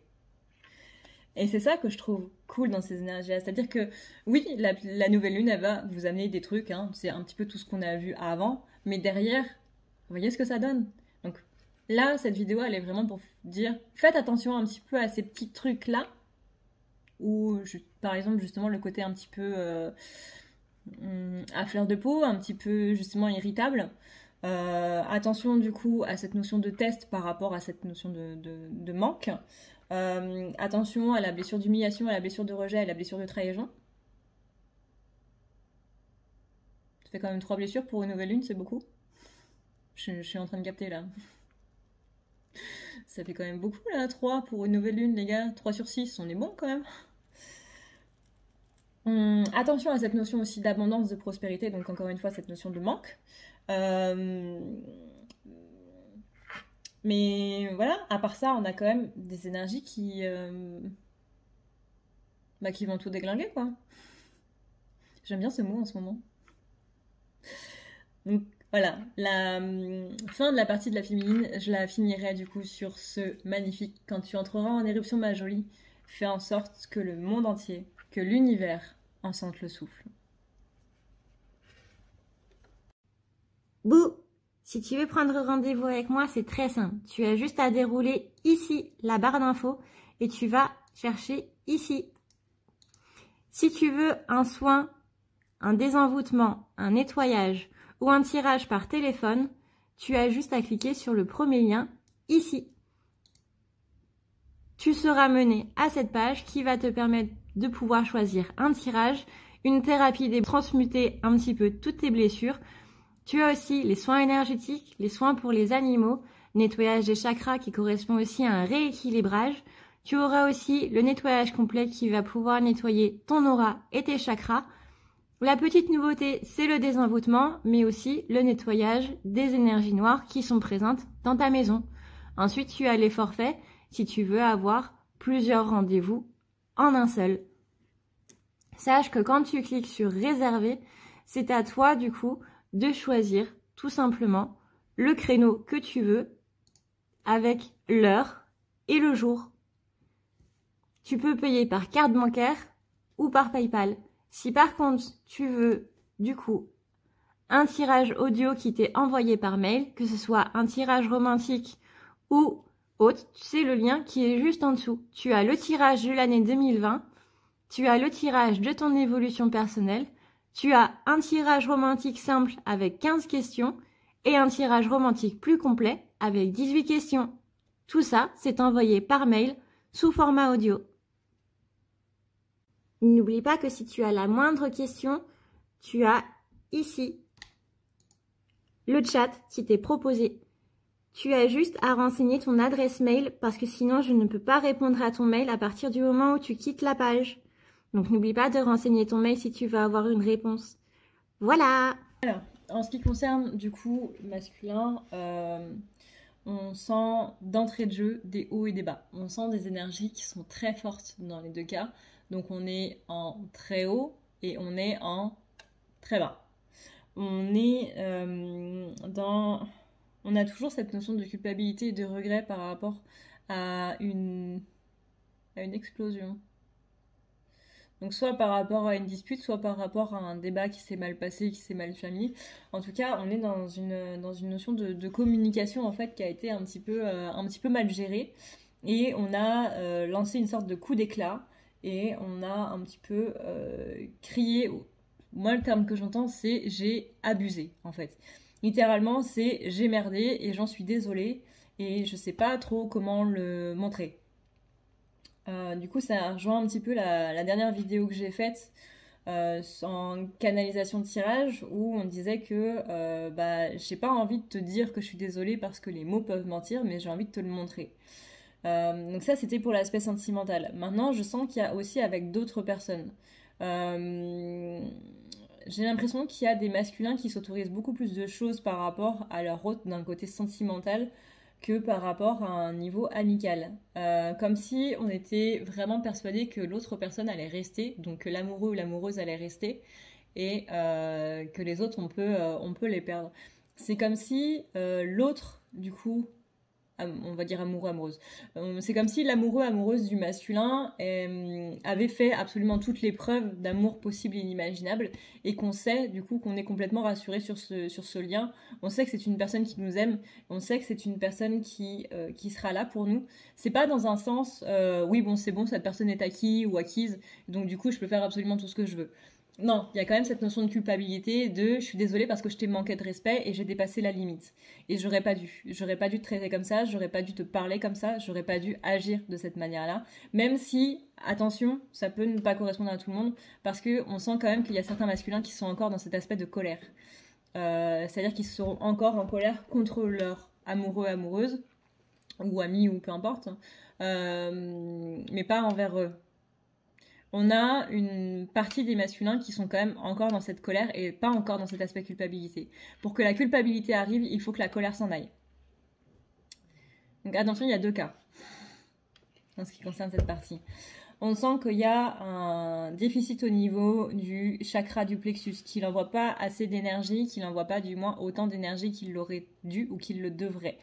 Et c'est ça que je trouve cool dans ces énergies-là. C'est-à-dire que, oui, la nouvelle lune, elle va vous amener des trucs, hein, c'est un petit peu tout ce qu'on a vu avant, mais derrière, vous voyez ce que ça donne. Donc là, cette vidéo, elle est vraiment pour dire, faites attention un petit peu à ces petits trucs-là, où, par exemple, justement, le côté un petit peu à fleur de peau, un petit peu, justement, irritable. Attention, du coup, à cette notion de test par rapport à cette notion de manque. Attention à la blessure d'humiliation, à la blessure de rejet, à la blessure de trahison. Ça fait quand même 3 blessures pour une nouvelle lune, c'est beaucoup. Je suis en train de capter là. Ça fait quand même beaucoup là, 3 pour une nouvelle lune, les gars. 3 sur 6, on est bon quand même. Attention à cette notion aussi d'abondance, de prospérité, donc encore une fois, cette notion de manque. Euh, mais voilà, à part ça, on a quand même des énergies qui vont tout déglinguer, quoi. J'aime bien ce mot en ce moment. Donc voilà, la fin de la partie de la féminine, je la finirai du coup sur ce magnifique. Quand tu entreras en éruption, ma jolie, fais en sorte que le monde entier, que l'univers en sente le souffle. Bouh! Si tu veux prendre rendez-vous avec moi, c'est très simple. Tu as juste à dérouler ici la barre d'infos et tu vas chercher ici. Si tu veux un soin, un désenvoûtement, un nettoyage ou un tirage par téléphone, tu as juste à cliquer sur le premier lien ici. Tu seras mené à cette page qui va te permettre de pouvoir choisir un tirage, une thérapie de transmuter un petit peu toutes tes blessures. Tu as aussi les soins énergétiques, les soins pour les animaux, nettoyage des chakras qui correspond aussi à un rééquilibrage. Tu auras aussi le nettoyage complet qui va pouvoir nettoyer ton aura et tes chakras. La petite nouveauté, c'est le désenvoûtement, mais aussi le nettoyage des énergies noires qui sont présentes dans ta maison. Ensuite, tu as les forfaits si tu veux avoir plusieurs rendez-vous en un seul. Sache que quand tu cliques sur réserver, c'est à toi du coup de choisir tout simplement le créneau que tu veux avec l'heure et le jour. Tu peux payer par carte bancaire ou par PayPal. Si par contre tu veux du coup un tirage audio qui t'est envoyé par mail, que ce soit un tirage romantique ou autre, c'est le lien qui est juste en dessous. Tu as le tirage de l'année 2020, tu as le tirage de ton évolution personnelle, tu as un tirage romantique simple avec 15 questions et un tirage romantique plus complet avec 18 questions. Tout ça, c'est envoyé par mail sous format audio. N'oublie pas que si tu as la moindre question, tu as ici le chat qui t'est proposé. Tu as juste à renseigner ton adresse mail parce que sinon je ne peux pas répondre à ton mail à partir du moment où tu quittes la page. Donc n'oublie pas de renseigner ton mail si tu veux avoir une réponse. Voilà! Alors, en ce qui concerne du coup masculin, on sent d'entrée de jeu des hauts et des bas. On sent des énergies qui sont très fortes dans les deux cas. Donc on est en très haut et on est en très bas. On est on a toujours cette notion de culpabilité et de regret par rapport à une explosion. Donc soit par rapport à une dispute, soit par rapport à un débat qui s'est mal passé, qui s'est mal fini. En tout cas, on est dans une notion de communication en fait qui a été un petit peu mal gérée. Et on a lancé une sorte de coup d'éclat et on a un petit peu crié. Moi, le terme que j'entends, c'est j'ai abusé en fait. Littéralement, c'est j'ai merdé et j'en suis désolée et je sais pas trop comment le montrer. Du coup, ça rejoint un petit peu la dernière vidéo que j'ai faite en canalisation de tirage où on disait que j'ai pas envie de te dire que je suis désolée parce que les mots peuvent mentir, mais j'ai envie de te le montrer. Donc ça, c'était pour l'aspect sentimental. Maintenant, je sens qu'il y a aussi avec d'autres personnes. J'ai l'impression qu'il y a des masculins qui s'autorisent beaucoup plus de choses par rapport à leur hôte d'un côté sentimental que par rapport à un niveau amical. Comme si on était vraiment persuadé que l'autre personne allait rester, donc que l'amoureux ou l'amoureuse allait rester, et que les autres, on peut les perdre. C'est comme si l'autre, du coup, on va dire amoureux, amoureuse. C'est comme si l'amoureux, amoureuse du masculin avait fait absolument toutes les preuves d'amour possible et inimaginable et qu'on sait du coup qu'on est complètement rassuré sur ce lien. On sait que c'est une personne qui nous aime, on sait que c'est une personne qui sera là pour nous. C'est pas dans un sens oui bon c'est bon cette personne est acquise ou acquise donc du coup je peux faire absolument tout ce que je veux. Non, il y a quand même cette notion de culpabilité de je suis désolée parce que je t'ai manqué de respect et j'ai dépassé la limite. Et j'aurais pas dû. J'aurais pas dû te traiter comme ça, j'aurais pas dû te parler comme ça, j'aurais pas dû agir de cette manière-là. Même si, attention, ça peut ne pas correspondre à tout le monde parce qu'on sent quand même qu'il y a certains masculins qui sont encore dans cet aspect de colère. C'est-à-dire qu'ils seront encore en colère contre leur amoureux, amoureuse. ou amis ou peu importe, mais pas envers eux. On a une partie des masculins qui sont quand même encore dans cette colère et pas encore dans cet aspect culpabilité. Pour que la culpabilité arrive, il faut que la colère s'en aille. Donc attention, il y a 2 cas en ce qui concerne cette partie. On sent qu'il y a un déficit au niveau du chakra du plexus, qu'il n'envoie pas assez d'énergie, qu'il n'envoie pas du moins autant d'énergie qu'il l'aurait dû ou qu'il le devrait.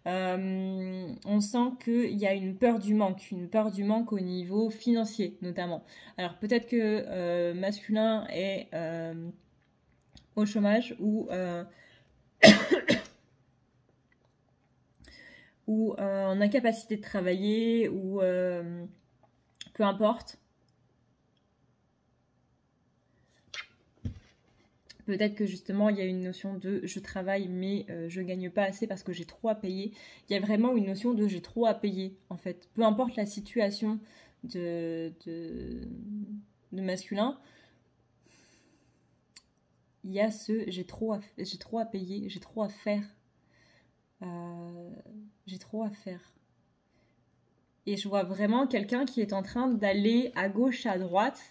On sent qu'il y a une peur du manque au niveau financier notamment. Alors peut-être que masculin est au chômage ou en incapacité de travailler ou peu importe. Peut-être que justement il y a une notion de je travaille mais je gagne pas assez parce que j'ai trop à payer. Il y a vraiment une notion de j'ai trop à payer en fait. Peu importe la situation de masculin, il y a ce j'ai trop à payer, j'ai trop à faire. J'ai trop à faire. Et je vois vraiment quelqu'un qui est en train d'aller à gauche, à droite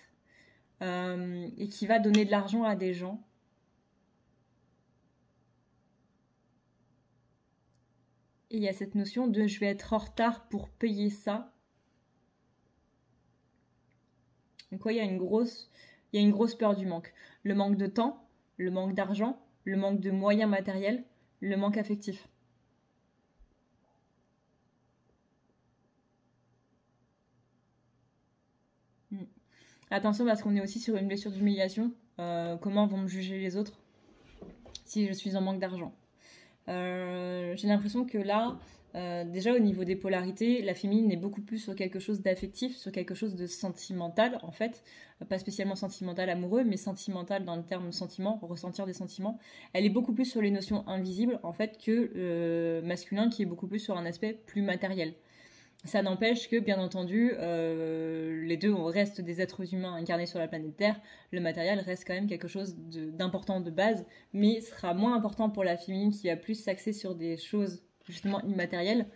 et qui va donner de l'argent à des gens. Et il y a cette notion de je vais être en retard pour payer ça. Donc ouais, il y a une grosse peur du manque. Le manque de temps, le manque d'argent, le manque de moyens matériels, le manque affectif. Attention parce qu'on est aussi sur une blessure d'humiliation. Comment vont me juger les autres si je suis en manque d'argent? J'ai l'impression que là, déjà au niveau des polarités, la féminine est beaucoup plus sur quelque chose d'affectif, sur quelque chose de sentimental en fait, pas spécialement sentimental amoureux, mais sentimental dans le terme sentiment, ressentir des sentiments. Elle est beaucoup plus sur les notions invisibles en fait que masculin qui est beaucoup plus sur un aspect plus matériel. Ça n'empêche que, bien entendu, les deux restent des êtres humains incarnés sur la planète Terre. Le matériel reste quand même quelque chose d'important de base, mais sera moins important pour la féminine qui va plus s'axer sur des choses justement immatérielles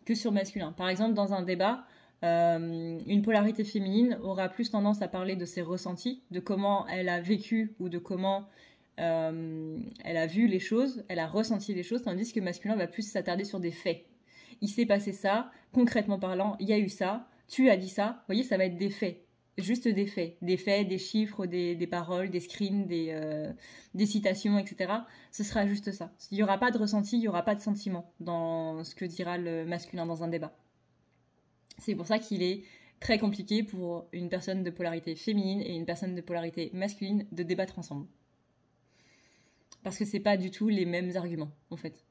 que sur masculin. Par exemple, dans un débat, une polarité féminine aura plus tendance à parler de ses ressentis, de comment elle a vécu ou de comment elle a vu les choses, elle a ressenti les choses, tandis que masculin va plus s'attarder sur des faits. Il s'est passé ça, concrètement parlant, il y a eu ça, tu as dit ça. Vous voyez, ça va être des faits, juste des faits, des chiffres, des paroles, des screens, des citations, etc. Ce sera juste ça. Il n'y aura pas de ressenti, il n'y aura pas de sentiment dans ce que dira le masculin dans un débat. C'est pour ça qu'il est très compliqué pour une personne de polarité féminine et une personne de polarité masculine de débattre ensemble. Parce que c'est pas du tout les mêmes arguments, en fait.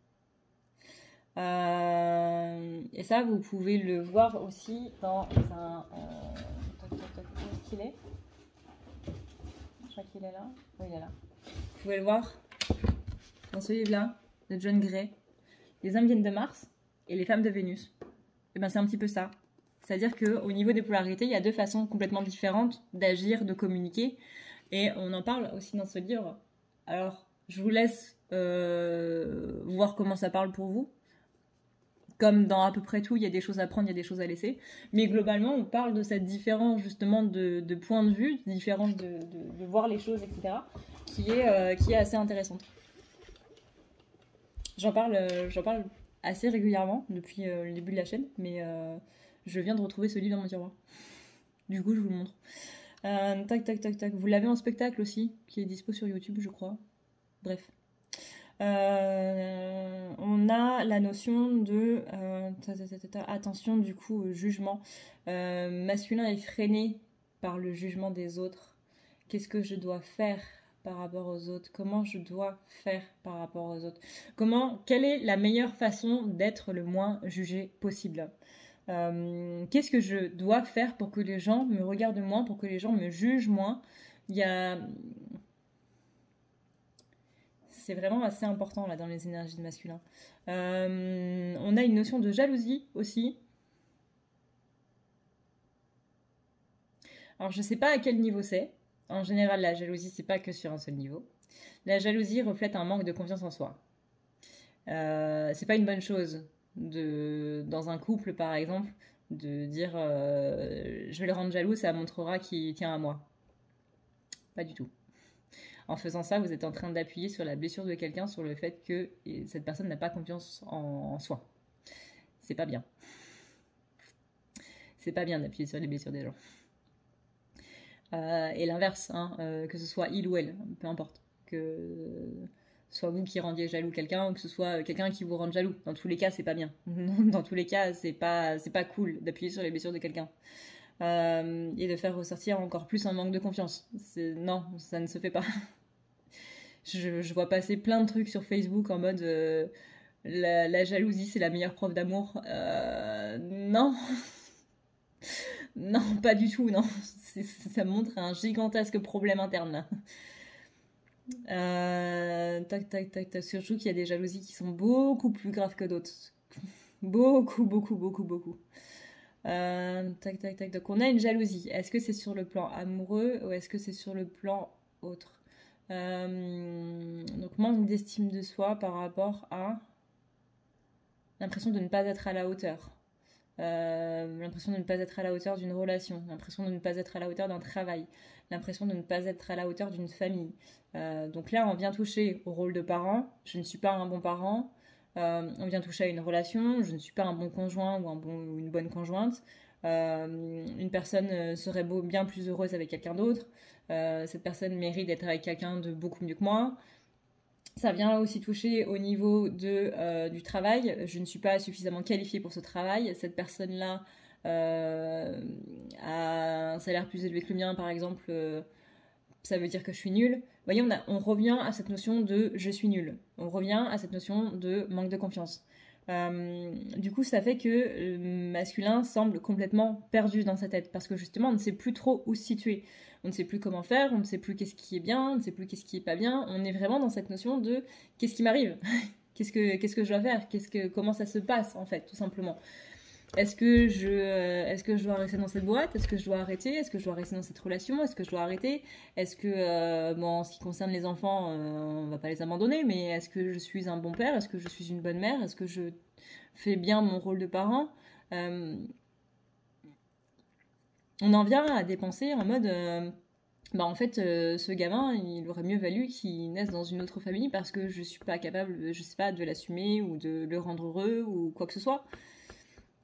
Et ça, vous pouvez le voir aussi dans un... Où est-ce qu'il est? Je crois qu'il est là. Oui, il est là. Vous pouvez le voir dans ce livre-là, de John Gray. Les hommes viennent de Mars et les femmes de Vénus. Et ben c'est un petit peu ça. C'est-à-dire qu'au niveau des polarités, il y a 2 façons complètement différentes d'agir, de communiquer. Et on en parle aussi dans ce livre. Alors, je vous laisse voir comment ça parle pour vous. Comme dans à peu près tout, il y a des choses à prendre, il y a des choses à laisser. Mais globalement, on parle de cette différence justement de point de vue, différence de voir les choses, etc., qui est assez intéressante. J'en parle assez régulièrement depuis le début de la chaîne, mais je viens de retrouver ce livre dans mon tiroir. Du coup, je vous le montre. Tac. Vous l'avez en spectacle aussi, qui est dispo sur YouTube, je crois. Bref. On a la notion de attention du coup au jugement masculin est freiné par le jugement des autres. Qu'est-ce que je dois faire par rapport aux autres? Comment je dois faire par rapport aux autres? Quelle est la meilleure façon d'être le moins jugé possible? Qu'est-ce que je dois faire pour que les gens me regardent moins, pour que les gens me jugent moins? C'est vraiment assez important là dans les énergies de masculin. On a une notion de jalousie aussi. Alors je sais pas à quel niveau c'est. En général, la jalousie, c'est pas que sur un seul niveau. La jalousie reflète un manque de confiance en soi. C'est pas une bonne chose dans un couple par exemple, de dire je vais le rendre jaloux, ça montrera qu'il tient à moi. Pas du tout. En faisant ça, vous êtes en train d'appuyer sur la blessure de quelqu'un, sur le fait que cette personne n'a pas confiance en soi. C'est pas bien. C'est pas bien d'appuyer sur les blessures des gens. Et l'inverse, hein, que ce soit il ou elle, peu importe. Que ce soit vous qui rendiez jaloux quelqu'un ou que ce soit quelqu'un qui vous rende jaloux. Dans tous les cas, c'est pas bien. Dans tous les cas, c'est pas cool d'appuyer sur les blessures de quelqu'un. Et de faire ressortir encore plus un manque de confiance. Non, ça ne se fait pas. Je vois passer plein de trucs sur Facebook en mode la jalousie c'est la meilleure preuve d'amour. Non. Non, pas du tout, non. Ça montre un gigantesque problème interne là. Tac, tac, tac, tac. Surtout qu'il y a des jalousies qui sont beaucoup plus graves que d'autres. Beaucoup, beaucoup, beaucoup, beaucoup. Tac, tac, tac. Donc on a une jalousie. Est-ce que c'est sur le plan amoureux ou est-ce que c'est sur le plan autre? Donc manque d'estime de soi par rapport à l'impression de ne pas être à la hauteur, l'impression de ne pas être à la hauteur d'une relation, l'impression de ne pas être à la hauteur d'un travail, l'impression de ne pas être à la hauteur d'une famille. Donc là on vient toucher au rôle de parent, je ne suis pas un bon parent. On vient toucher à une relation, je ne suis pas un bon conjoint ou une bonne conjointe. Une personne serait bien plus heureuse avec quelqu'un d'autre. Cette personne mérite d'être avec quelqu'un de beaucoup mieux que moi. Ça vient aussi toucher au niveau du travail. Je ne suis pas suffisamment qualifiée pour ce travail. Cette personne-là a un salaire plus élevé que le mien, par exemple. Ça veut dire que je suis nulle. Vous voyez, on revient à cette notion de je suis nulle. On revient à cette notion de manque de confiance. Du coup, ça fait que le masculin semble complètement perdu dans sa tête parce que justement, on ne sait plus trop où se situer. On ne sait plus comment faire, on ne sait plus qu'est-ce qui est bien, on ne sait plus qu'est-ce qui est pas bien. On est vraiment dans cette notion de qu'est-ce qui m'arrive, qu'est-ce que je dois faire, comment ça se passe en fait, tout simplement. Est-ce que je dois rester dans cette boîte? Est-ce que je dois arrêter? Est-ce que je dois rester dans cette relation? Est-ce que je dois arrêter? Est-ce que, bon, en ce qui concerne les enfants, on va pas les abandonner, mais est-ce que je suis un bon père? Est-ce que je suis une bonne mère? Est-ce que je fais bien mon rôle de parent? On en vient à dépenser en mode... en fait, ce gamin, il aurait mieux valu qu'il naisse dans une autre famille parce que je suis pas capable, je sais pas, de l'assumer ou de le rendre heureux ou quoi que ce soit.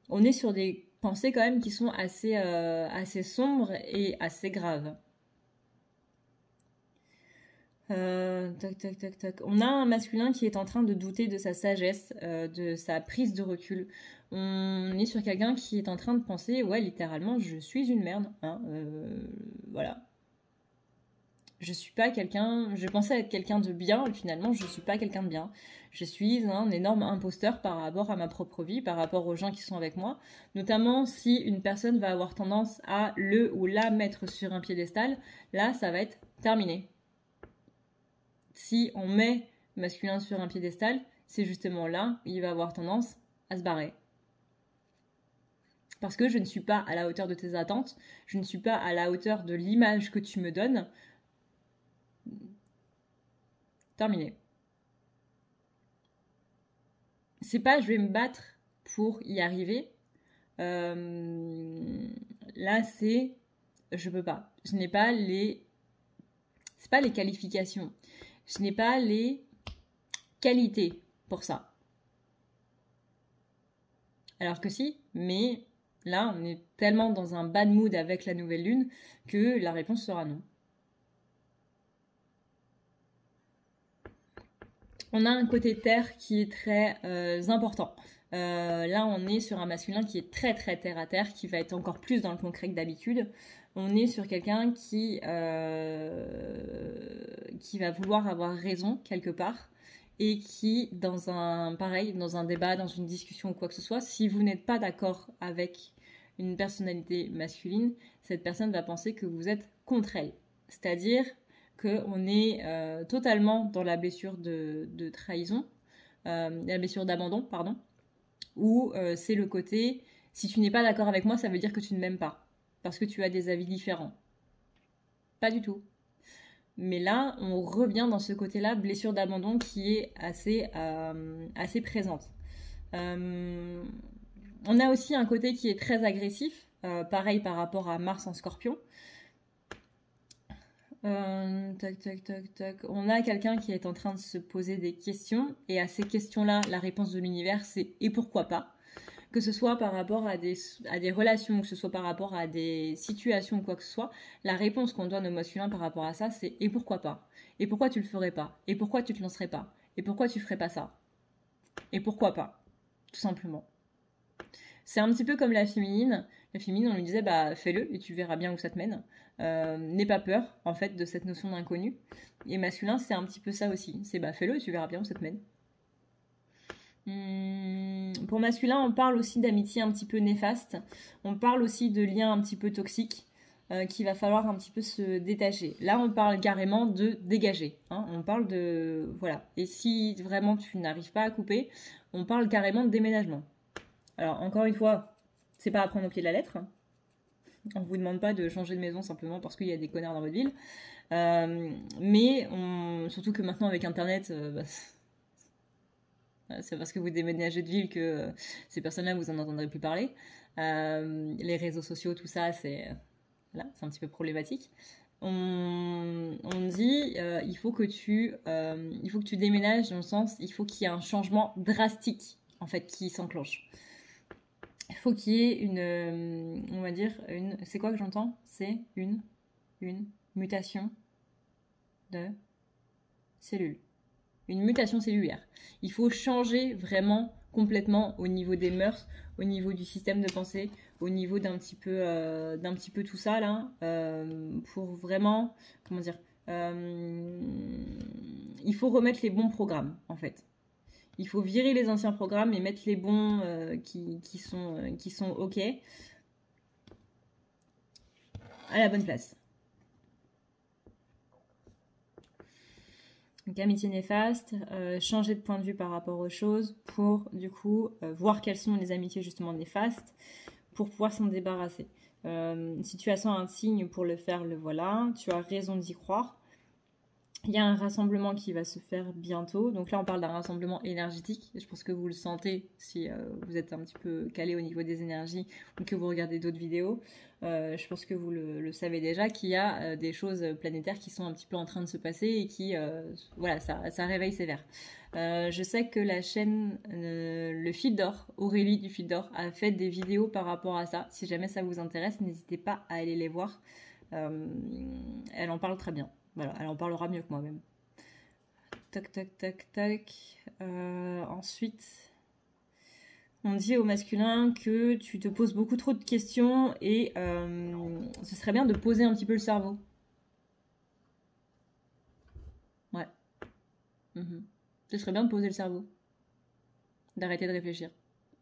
On est sur des pensées quand même qui sont assez sombres et assez graves. Tac, tac, tac, tac. On a un masculin qui est en train de douter de sa sagesse, de sa prise de recul. On est sur quelqu'un qui est en train de penser, ouais, littéralement, je suis une merde. Hein, voilà. Je suis pas quelqu'un... Je pensais être quelqu'un de bien, et finalement, je suis pas quelqu'un de bien. Je suis un énorme imposteur par rapport à ma propre vie, par rapport aux gens qui sont avec moi. Notamment si une personne va avoir tendance à le ou la mettre sur un piédestal, là, ça va être terminé. Si on met masculin sur un piédestal, c'est justement là où il va avoir tendance à se barrer. Parce que je ne suis pas à la hauteur de tes attentes, je ne suis pas à la hauteur de l'image que tu me donnes. Terminé. C'est pas je vais me battre pour y arriver. Là, c'est je peux pas. Je n'ai pas les... C'est pas les qualifications. Je n'ai pas les qualités pour ça. Alors que si, mais là, on est tellement dans un bad mood avec la nouvelle lune que la réponse sera non. On a un côté terre qui est très important. Là, on est sur un masculin qui est très très terre à terre, qui va être encore plus dans le concret que d'habitude. On est sur quelqu'un qui va vouloir avoir raison quelque part et qui, dans un débat, dans une discussion ou quoi que ce soit, si vous n'êtes pas d'accord avec une personnalité masculine, cette personne va penser que vous êtes contre elle. C'est-à-dire qu'on est totalement dans la blessure de trahison, la blessure d'abandon, pardon, où c'est le côté, si tu n'es pas d'accord avec moi, ça veut dire que tu ne m'aimes pas, parce que tu as des avis différents. Pas du tout. Mais là, on revient dans ce côté-là, blessure d'abandon qui est assez présente. On a aussi un côté qui est très agressif, pareil par rapport à Mars en Scorpion. Tac, tac, tac, tac. On a quelqu'un qui est en train de se poser des questions, et à ces questions-là, la réponse de l'univers, c'est « et pourquoi pas ?» Que ce soit par rapport à des relations, que ce soit par rapport à des situations ou quoi que ce soit, la réponse qu'on donne au masculin par rapport à ça, c'est « et pourquoi pas ?» Et pourquoi tu le ferais pas? Et pourquoi tu te lancerais pas? Et pourquoi tu ferais pas ça? Et pourquoi pas? Tout simplement. C'est un petit peu comme la féminine. La féminine, on lui disait, bah fais-le et tu verras bien où ça te mène. N'aie pas peur, en fait, de cette notion d'inconnu. Et masculin, c'est un petit peu ça aussi. C'est bah fais-le et tu verras bien où ça te mène. Pour masculin, on parle aussi d'amitié un petit peu néfaste. On parle aussi de liens un petit peu toxiques qu'il va falloir un petit peu se détacher. Là, on parle carrément de dégager. Hein. On parle de... Voilà. Et si vraiment tu n'arrives pas à couper, on parle carrément de déménagement. Alors, encore une fois, c'est pas à prendre au pied de la lettre. On vous demande pas de changer de maison simplement parce qu'il y a des connards dans votre ville. Mais surtout que maintenant, avec Internet, c'est parce que vous déménagez de ville que ces personnes-là, vous en entendrez plus parler. Les réseaux sociaux, tout ça, c'est un petit peu problématique. On dit il faut que tu déménages, dans le sens il faut qu'il y ait un changement drastique en fait qui s'enclenche. Il faut qu'il y ait on va dire c'est quoi que j'entends? C'est une mutation de cellules. Une mutation cellulaire. Il faut changer vraiment complètement au niveau des mœurs, au niveau du système de pensée, au niveau d'un petit peu tout ça là, pour vraiment, comment dire, il faut remettre les bons programmes en fait. Il faut virer les anciens programmes et mettre les bons qui sont ok à la bonne place. Donc amitié néfaste, changer de point de vue par rapport aux choses pour du coup voir quelles sont les amitiés justement néfastes pour pouvoir s'en débarrasser. Si tu as ça un signe pour le faire, le voilà. Tu as raison d'y croire. Il y a un rassemblement qui va se faire bientôt. Donc là, on parle d'un rassemblement énergétique. Je pense que vous le sentez si vous êtes un petit peu calé au niveau des énergies ou que vous regardez d'autres vidéos. Je pense que vous le savez déjà qu'il y a des choses planétaires qui sont un petit peu en train de se passer et qui, voilà, ça réveille sévère. Je sais que la chaîne Le Fil d'Or, Aurélie du Fil d'Or, a fait des vidéos par rapport à ça. Si jamais ça vous intéresse, n'hésitez pas à aller les voir. Elle en parle très bien. Voilà, elle en parlera mieux que moi-même. Tac, tac, tac, tac. Ensuite, on dit au masculin que tu te poses beaucoup trop de questions et ce serait bien de poser un petit peu le cerveau. Ouais. Ce serait bien de poser le cerveau. D'arrêter de réfléchir.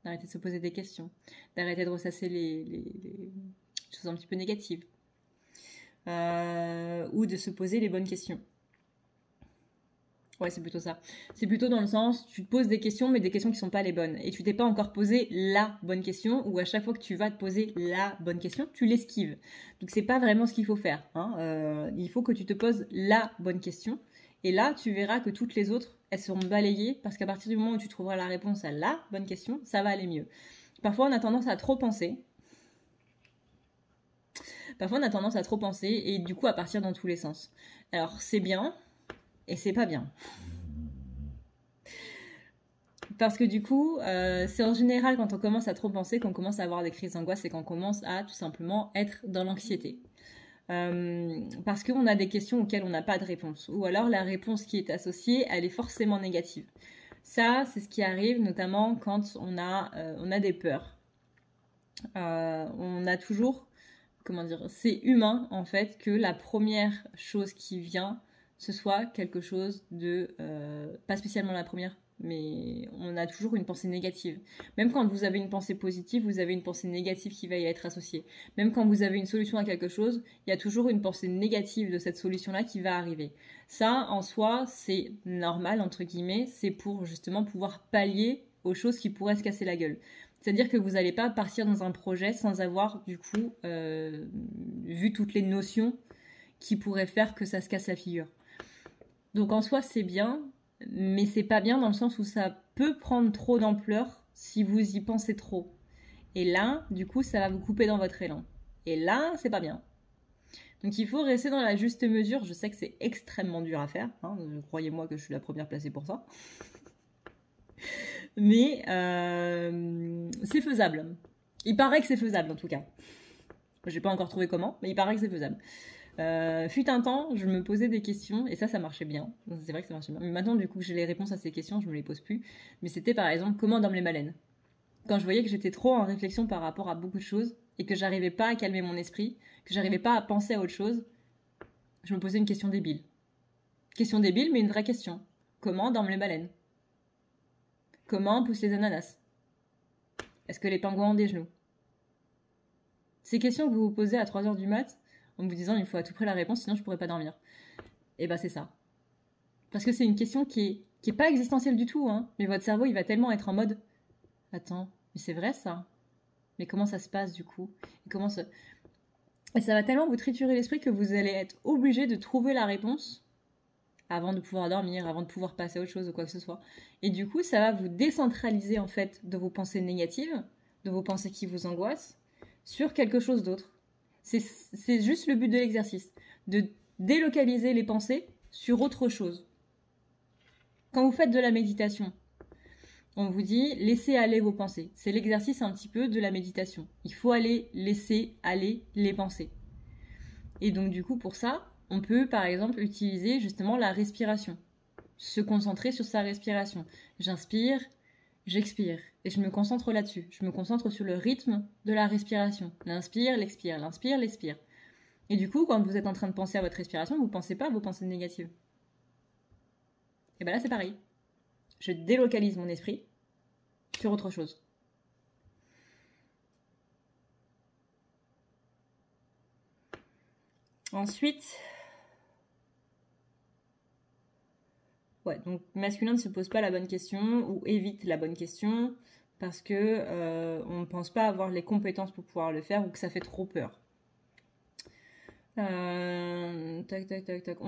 D'arrêter de se poser des questions. D'arrêter de ressasser les choses un petit peu négatives. Ou de se poser les bonnes questions. Ouais, c'est plutôt ça. C'est plutôt dans le sens, tu te poses des questions, mais des questions qui sont pas les bonnes. Et tu t'es pas encore posé la bonne question, ou à chaque fois que tu vas te poser la bonne question, tu l'esquives. Donc c'est pas vraiment ce qu'il faut faire. Hein. Il faut que tu te poses la bonne question. Et là, tu verras que toutes les autres, elles seront balayées, parce qu'à partir du moment où tu trouveras la réponse à la bonne question, ça va aller mieux. Parfois, on a tendance à trop penser. Et du coup à partir dans tous les sens. Alors c'est bien et c'est pas bien. Parce que du coup, c'est en général quand on commence à trop penser qu'on commence à avoir des crises d'angoisse et qu'on commence à tout simplement être dans l'anxiété. Parce qu'on a des questions auxquelles on n'a pas de réponse. Ou alors la réponse qui est associée, elle est forcément négative. Ça, c'est ce qui arrive notamment quand on a des peurs. On a toujours... Comment dire, c'est humain en fait que la première chose qui vient, ce soit quelque chose de, pas spécialement la première, mais on a toujours une pensée négative. Même quand vous avez une pensée positive, vous avez une pensée négative qui va y être associée. Même quand vous avez une solution à quelque chose, il y a toujours une pensée négative de cette solution-là qui va arriver. Ça, en soi, c'est normal, entre guillemets, c'est pour justement pouvoir pallier aux choses qui pourraient se casser la gueule. C'est-à-dire que vous n'allez pas partir dans un projet sans avoir, du coup, vu toutes les notions qui pourraient faire que ça se casse la figure. Donc en soi, c'est bien, mais c'est pas bien dans le sens où ça peut prendre trop d'ampleur si vous y pensez trop. Et là, du coup, ça va vous couper dans votre élan. Et là, c'est pas bien. Donc il faut rester dans la juste mesure. Je sais que c'est extrêmement dur à faire. Hein. Croyez-moi que je suis la première placée pour ça. Mais c'est faisable. Il paraît que c'est faisable en tout cas. J'ai pas encore trouvé comment, mais il paraît que c'est faisable. Fut un temps, je me posais des questions et ça marchait bien. C'est vrai que ça marchait bien. Mais maintenant, du coup, que j'ai les réponses à ces questions, je me les pose plus. Mais c'était par exemple comment dorment les baleines. Quand je voyais que j'étais trop en réflexion par rapport à beaucoup de choses et que j'arrivais pas à calmer mon esprit, que j'arrivais pas à penser à autre chose, je me posais une question débile. Question débile, mais une vraie question. Comment dorment les baleines? Comment poussent les ananas? Est-ce que les pingouins ont des genoux? Ces questions que vous vous posez à 3h du mat, en vous disant il faut à tout prix la réponse, sinon je pourrais pas dormir. Et bah c'est ça. Parce que c'est une question qui est pas existentielle du tout, hein. Mais votre cerveau, il va tellement être en mode attends, mais c'est vrai ça? Mais comment ça se passe du coup? Et ça va tellement vous triturer l'esprit que vous allez être obligé de trouver la réponse avant de pouvoir dormir, avant de pouvoir passer à autre chose ou quoi que ce soit. Et du coup, ça va vous décentraliser en fait de vos pensées négatives, de vos pensées qui vous angoissent, sur quelque chose d'autre. C'est juste le but de l'exercice, de délocaliser les pensées sur autre chose. Quand vous faites de la méditation, on vous dit laissez aller vos pensées. C'est l'exercice un petit peu de la méditation. Il faut aller laisser aller les pensées. Et donc du coup pour ça, on peut par exemple utiliser justement la respiration. Se concentrer sur sa respiration. J'inspire, j'expire. Et je me concentre là-dessus. Je me concentre sur le rythme de la respiration. L'inspire, l'expire, l'inspire, l'expire. Et du coup, quand vous êtes en train de penser à votre respiration, vous ne pensez pas à vos pensées négatives. Et bien là, c'est pareil. Je délocalise mon esprit sur autre chose. Ensuite, donc masculin ne se pose pas la bonne question ou évite la bonne question parce que on ne pense pas avoir les compétences pour pouvoir le faire ou que ça fait trop peur. On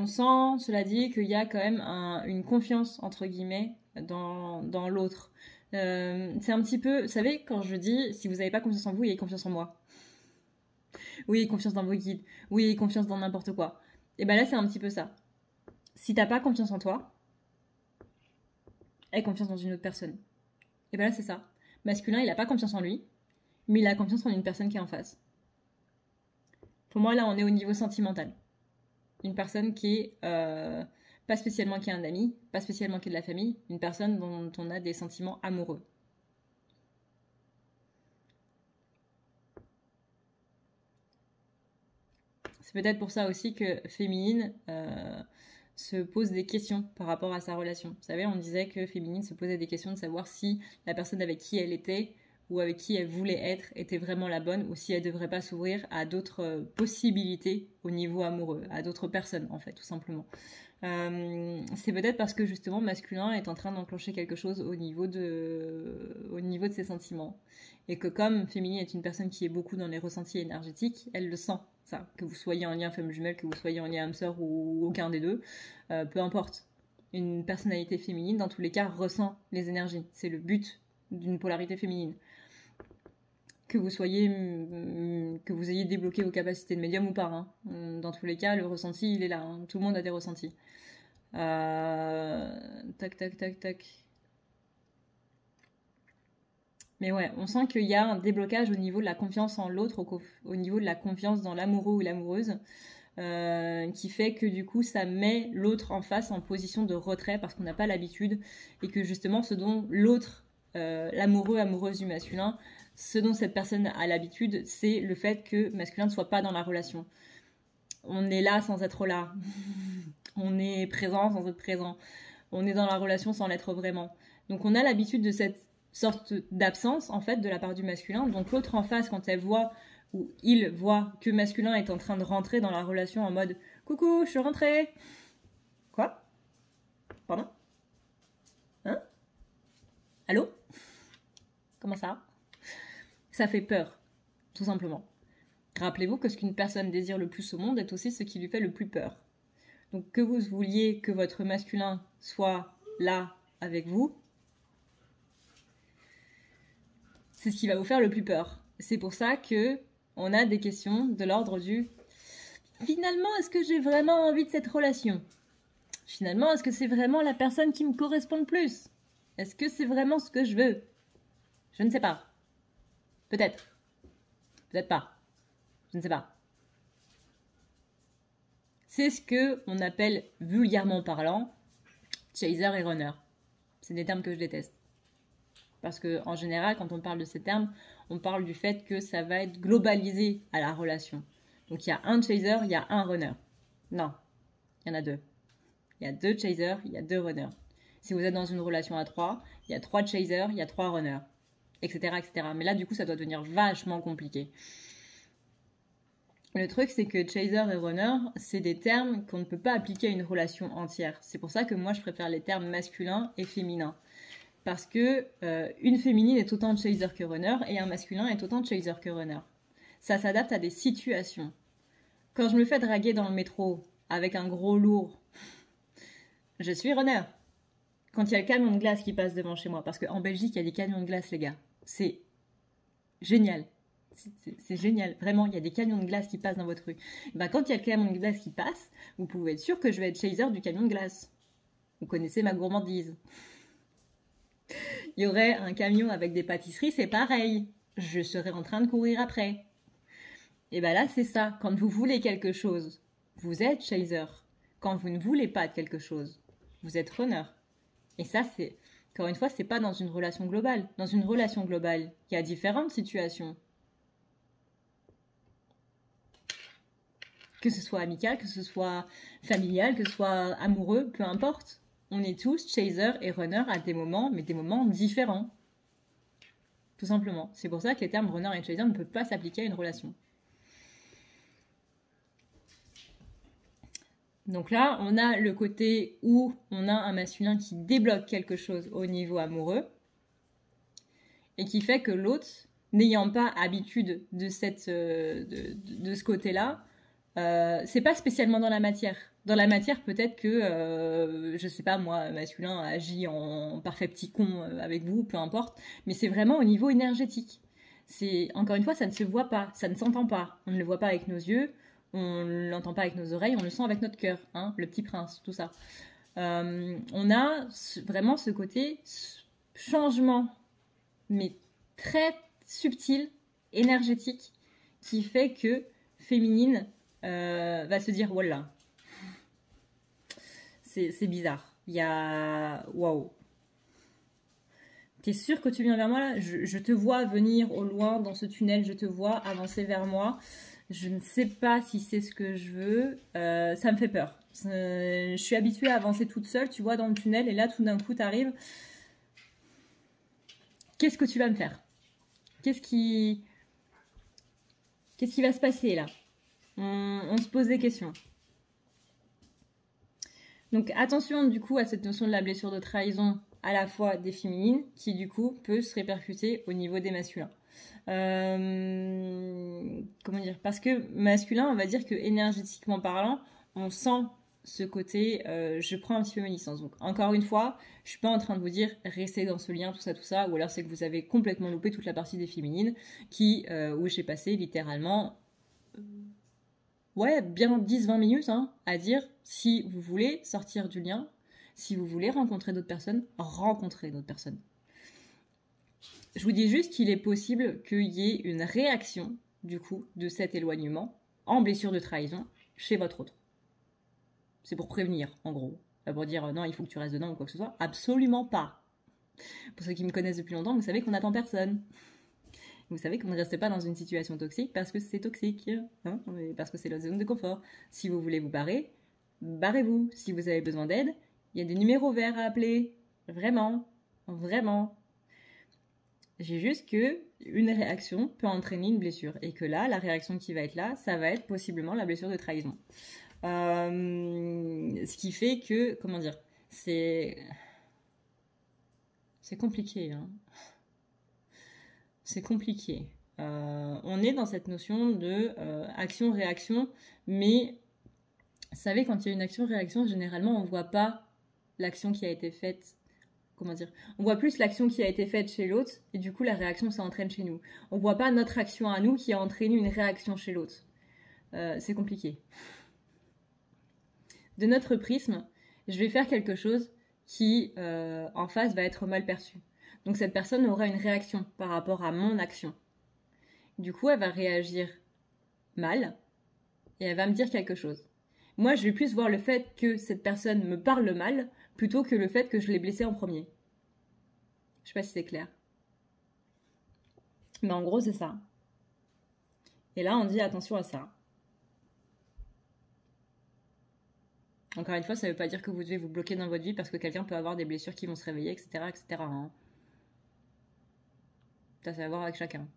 sent, cela dit, qu'il y a quand même une confiance entre guillemets dans l'autre. C'est un petit peu, vous savez, quand je dis si vous n'avez pas confiance en vous, ayez confiance en moi. Oui, confiance dans vos guides. Oui, confiance dans n'importe quoi. Et ben là, c'est un petit peu ça. Si t'as pas confiance en toi, aie confiance dans une autre personne. Et ben là, c'est ça. Masculin, il a pas confiance en lui, mais il a confiance en une personne qui est en face. Pour moi, là, on est au niveau sentimental. Une personne qui est pas spécialement qui est un ami, pas spécialement qui est de la famille, une personne dont on a des sentiments amoureux. C'est peut-être pour ça aussi que féminine se pose des questions par rapport à sa relation. Vous savez, on disait que féminine se posait des questions de savoir si la personne avec qui elle était ou avec qui elle voulait être était vraiment la bonne ou si elle ne devrait pas s'ouvrir à d'autres possibilités au niveau amoureux, à d'autres personnes en fait, tout simplement. C'est peut-être parce que justement masculin est en train d'enclencher quelque chose au niveau de ses sentiments et que comme féminine est une personne qui est beaucoup dans les ressentis énergétiques, elle le sent ça, que vous soyez en lien femme jumelle, que vous soyez en lien âme sœur ou aucun des deux, peu importe. Une personnalité féminine dans tous les cas ressent les énergies, c'est le but d'une polarité féminine. Que vous ayez débloqué vos capacités de médium ou pas. Hein. Dans tous les cas, le ressenti, il est là. Hein. Tout le monde a des ressentis. Tac. Mais ouais, on sent qu'il y a un déblocage au niveau de la confiance en l'autre, au niveau de la confiance dans l'amoureux ou l'amoureuse, qui fait que du coup, ça met l'autre en face en position de retrait parce qu'on n'a pas l'habitude et que justement, ce dont l'autre, l'amoureux, amoureuse du masculin, ce dont cette personne a l'habitude, c'est le fait que masculin ne soit pas dans la relation. On est là sans être là. On est présent sans être présent. On est dans la relation sans l'être vraiment. Donc on a l'habitude de cette sorte d'absence, en fait, de la part du masculin. Donc l'autre en face, quand elle voit ou il voit que masculin est en train de rentrer dans la relation en mode « Coucou, je suis rentrée !» Quoi? Pardon? Hein? Allô? Comment ça? Ça fait peur, tout simplement. Rappelez-vous que ce qu'une personne désire le plus au monde est aussi ce qui lui fait le plus peur. Donc que vous vouliez que votre masculin soit là avec vous, c'est ce qui va vous faire le plus peur. C'est pour ça que on a des questions de l'ordre du finalement, est-ce que j'ai vraiment envie de cette relation? Finalement, est-ce que c'est vraiment la personne qui me correspond le plus? Est-ce que c'est vraiment ce que je veux? Je ne sais pas. Peut-être. Peut-être pas. Je ne sais pas. C'est ce que on appelle vulgairement parlant chaser et runner. C'est des termes que je déteste. Parce que en général, quand on parle de ces termes, on parle du fait que ça va être globalisé à la relation. Donc il y a un chaser, il y a un runner. Non, il y en a deux. Il y a deux chasers, il y a deux runners. Si vous êtes dans une relation à trois, il y a trois chasers, il y a trois runners, etc., etc. Mais là, du coup, ça doit devenir vachement compliqué. Le truc, c'est que chaser et runner, c'est des termes qu'on ne peut pas appliquer à une relation entière. C'est pour ça que moi, je préfère les termes masculin et féminin. Parce que une féminine est autant chaser que runner et un masculin est autant chaser que runner. Ça s'adapte à des situations. Quand je me fais draguer dans le métro avec un gros lourd, je suis runner. Quand il y a le camion de glace qui passe devant chez moi, parce qu'en Belgique, il y a des camions de glace, les gars. C'est génial. C'est génial. Vraiment, il y a des camions de glace qui passent dans votre rue. Ben, quand il y a le camion de glace qui passe, vous pouvez être sûr que je vais être chaser du camion de glace. Vous connaissez ma gourmandise. Il y aurait un camion avec des pâtisseries, c'est pareil. Je serais en train de courir après. Et ben là, c'est ça. Quand vous voulez quelque chose, vous êtes chaser. Quand vous ne voulez pas de quelque chose, vous êtes runner. Et ça, c'est, encore une fois, c'est pas dans une relation globale. Dans une relation globale, il y a différentes situations. Que ce soit amical, que ce soit familial, que ce soit amoureux, peu importe. On est tous chaser et runner à des moments, mais des moments différents. Tout simplement. C'est pour ça que les termes runner et chaser ne peuvent pas s'appliquer à une relation. Donc là, on a le côté où on a un masculin qui débloque quelque chose au niveau amoureux et qui fait que l'autre, n'ayant pas habitude de ce côté-là, c'est pas spécialement dans la matière. Dans la matière, peut-être que, je sais pas, moi, masculin agit en parfait petit con avec vous, peu importe, mais c'est vraiment au niveau énergétique. Encore une fois, ça ne se voit pas, ça ne s'entend pas. On ne le voit pas avec nos yeux, on ne l'entend pas avec nos oreilles, on le sent avec notre cœur, hein, le petit prince, tout ça. On a vraiment ce côté changement, mais très subtil, énergétique, qui fait que féminine va se dire voilà, c'est bizarre. Il y a waouh. T'es sûr que tu viens vers moi là? Je te vois venir au loin dans ce tunnel, je te vois avancer vers moi. Je ne sais pas si c'est ce que je veux. Ça me fait peur. Je suis habituée à avancer toute seule, tu vois, dans le tunnel, et là tout d'un coup t'arrives. Qu'est-ce que tu vas me faire? Qu'est-ce qui va se passer là? On se pose des questions. Donc attention du coup à cette notion de la blessure de trahison à la fois des féminines qui du coup peut se répercuter au niveau des masculins. Comment dire? Parce que masculin, on va dire que énergétiquement parlant, on sent ce côté je prends un petit peu mes licences. Donc encore une fois, je suis pas en train de vous dire restez dans ce lien, tout ça, ou alors c'est que vous avez complètement loupé toute la partie des féminines où j'ai passé littéralement bien 10-20 minutes à dire si vous voulez sortir du lien, si vous voulez rencontrer d'autres personnes, rencontrez d'autres personnes. Je vous dis juste qu'il est possible qu'il y ait une réaction, du coup, de cet éloignement en blessure de trahison chez votre autre. C'est pour prévenir, en gros. Pas pour dire non, il faut que tu restes dedans ou quoi que ce soit. Absolument pas. Pour ceux qui me connaissent depuis longtemps, vous savez qu'on n'attend personne. Vous savez qu'on ne reste pas dans une situation toxique parce que c'est toxique, parce que c'est la zone de confort. Si vous voulez vous barrer, barrez-vous. Si vous avez besoin d'aide, il y a des numéros verts à appeler. Vraiment, vraiment. J'ai juste que une réaction peut entraîner une blessure et que là, la réaction qui va être là, ça va être possiblement la blessure de trahison. Ce qui fait que, comment dire, c'est compliqué, C'est compliqué. On est dans cette notion de action-réaction, mais vous savez, quand il y a une action-réaction, généralement, on ne voit pas l'action qui a été faite. comment dire, on voit plus l'action qui a été faite chez l'autre et du coup la réaction s'entraîne chez nous. On voit pas notre action à nous qui a entraîné une réaction chez l'autre. C'est compliqué. De notre prisme, je vais faire quelque chose qui en face va être mal perçu. Donc cette personne aura une réaction par rapport à mon action. Du coup, elle va réagir mal et elle va me dire quelque chose. Moi, je vais plus voir le fait que cette personne me parle mal plutôt que le fait que je l'ai blessée en premier. Je sais pas si c'est clair. Mais en gros, c'est ça. Et là, on dit attention à ça. Encore une fois, ça ne veut pas dire que vous devez vous bloquer dans votre vie parce que quelqu'un peut avoir des blessures qui vont se réveiller, etc. etc. hein. Ça, c'est à voir avec chacun.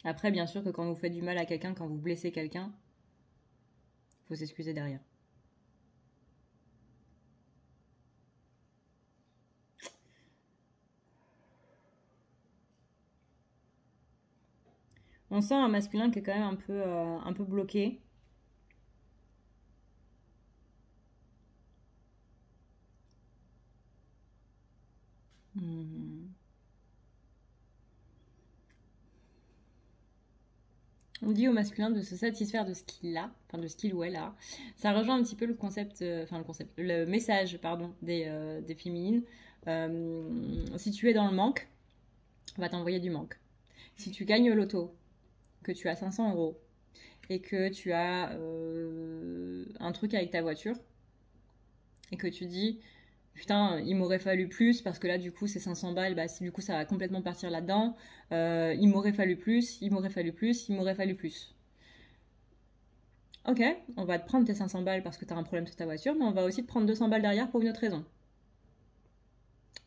Après, bien sûr que quand vous faites du mal à quelqu'un, quand vous blessez quelqu'un, il faut s'excuser derrière. On sent un masculin qui est quand même un peu bloqué. On dit au masculin de se satisfaire de ce qu'il a, enfin de ce qu'il ou elle a. Ça rejoint un petit peu le concept, le message, pardon, des féminines. Si tu es dans le manque, on va t'envoyer du manque. Si tu gagnes au loto, que tu as 500 € et que tu as un truc avec ta voiture et que tu dis putain, il m'aurait fallu plus parce que là, du coup, c'est 500 balles, bah, du coup, ça va complètement partir là-dedans. Il m'aurait fallu plus, il m'aurait fallu plus, il m'aurait fallu plus. Ok, on va te prendre tes 500 balles parce que t'as un problème sur ta voiture, mais on va aussi te prendre 200 balles derrière pour une autre raison.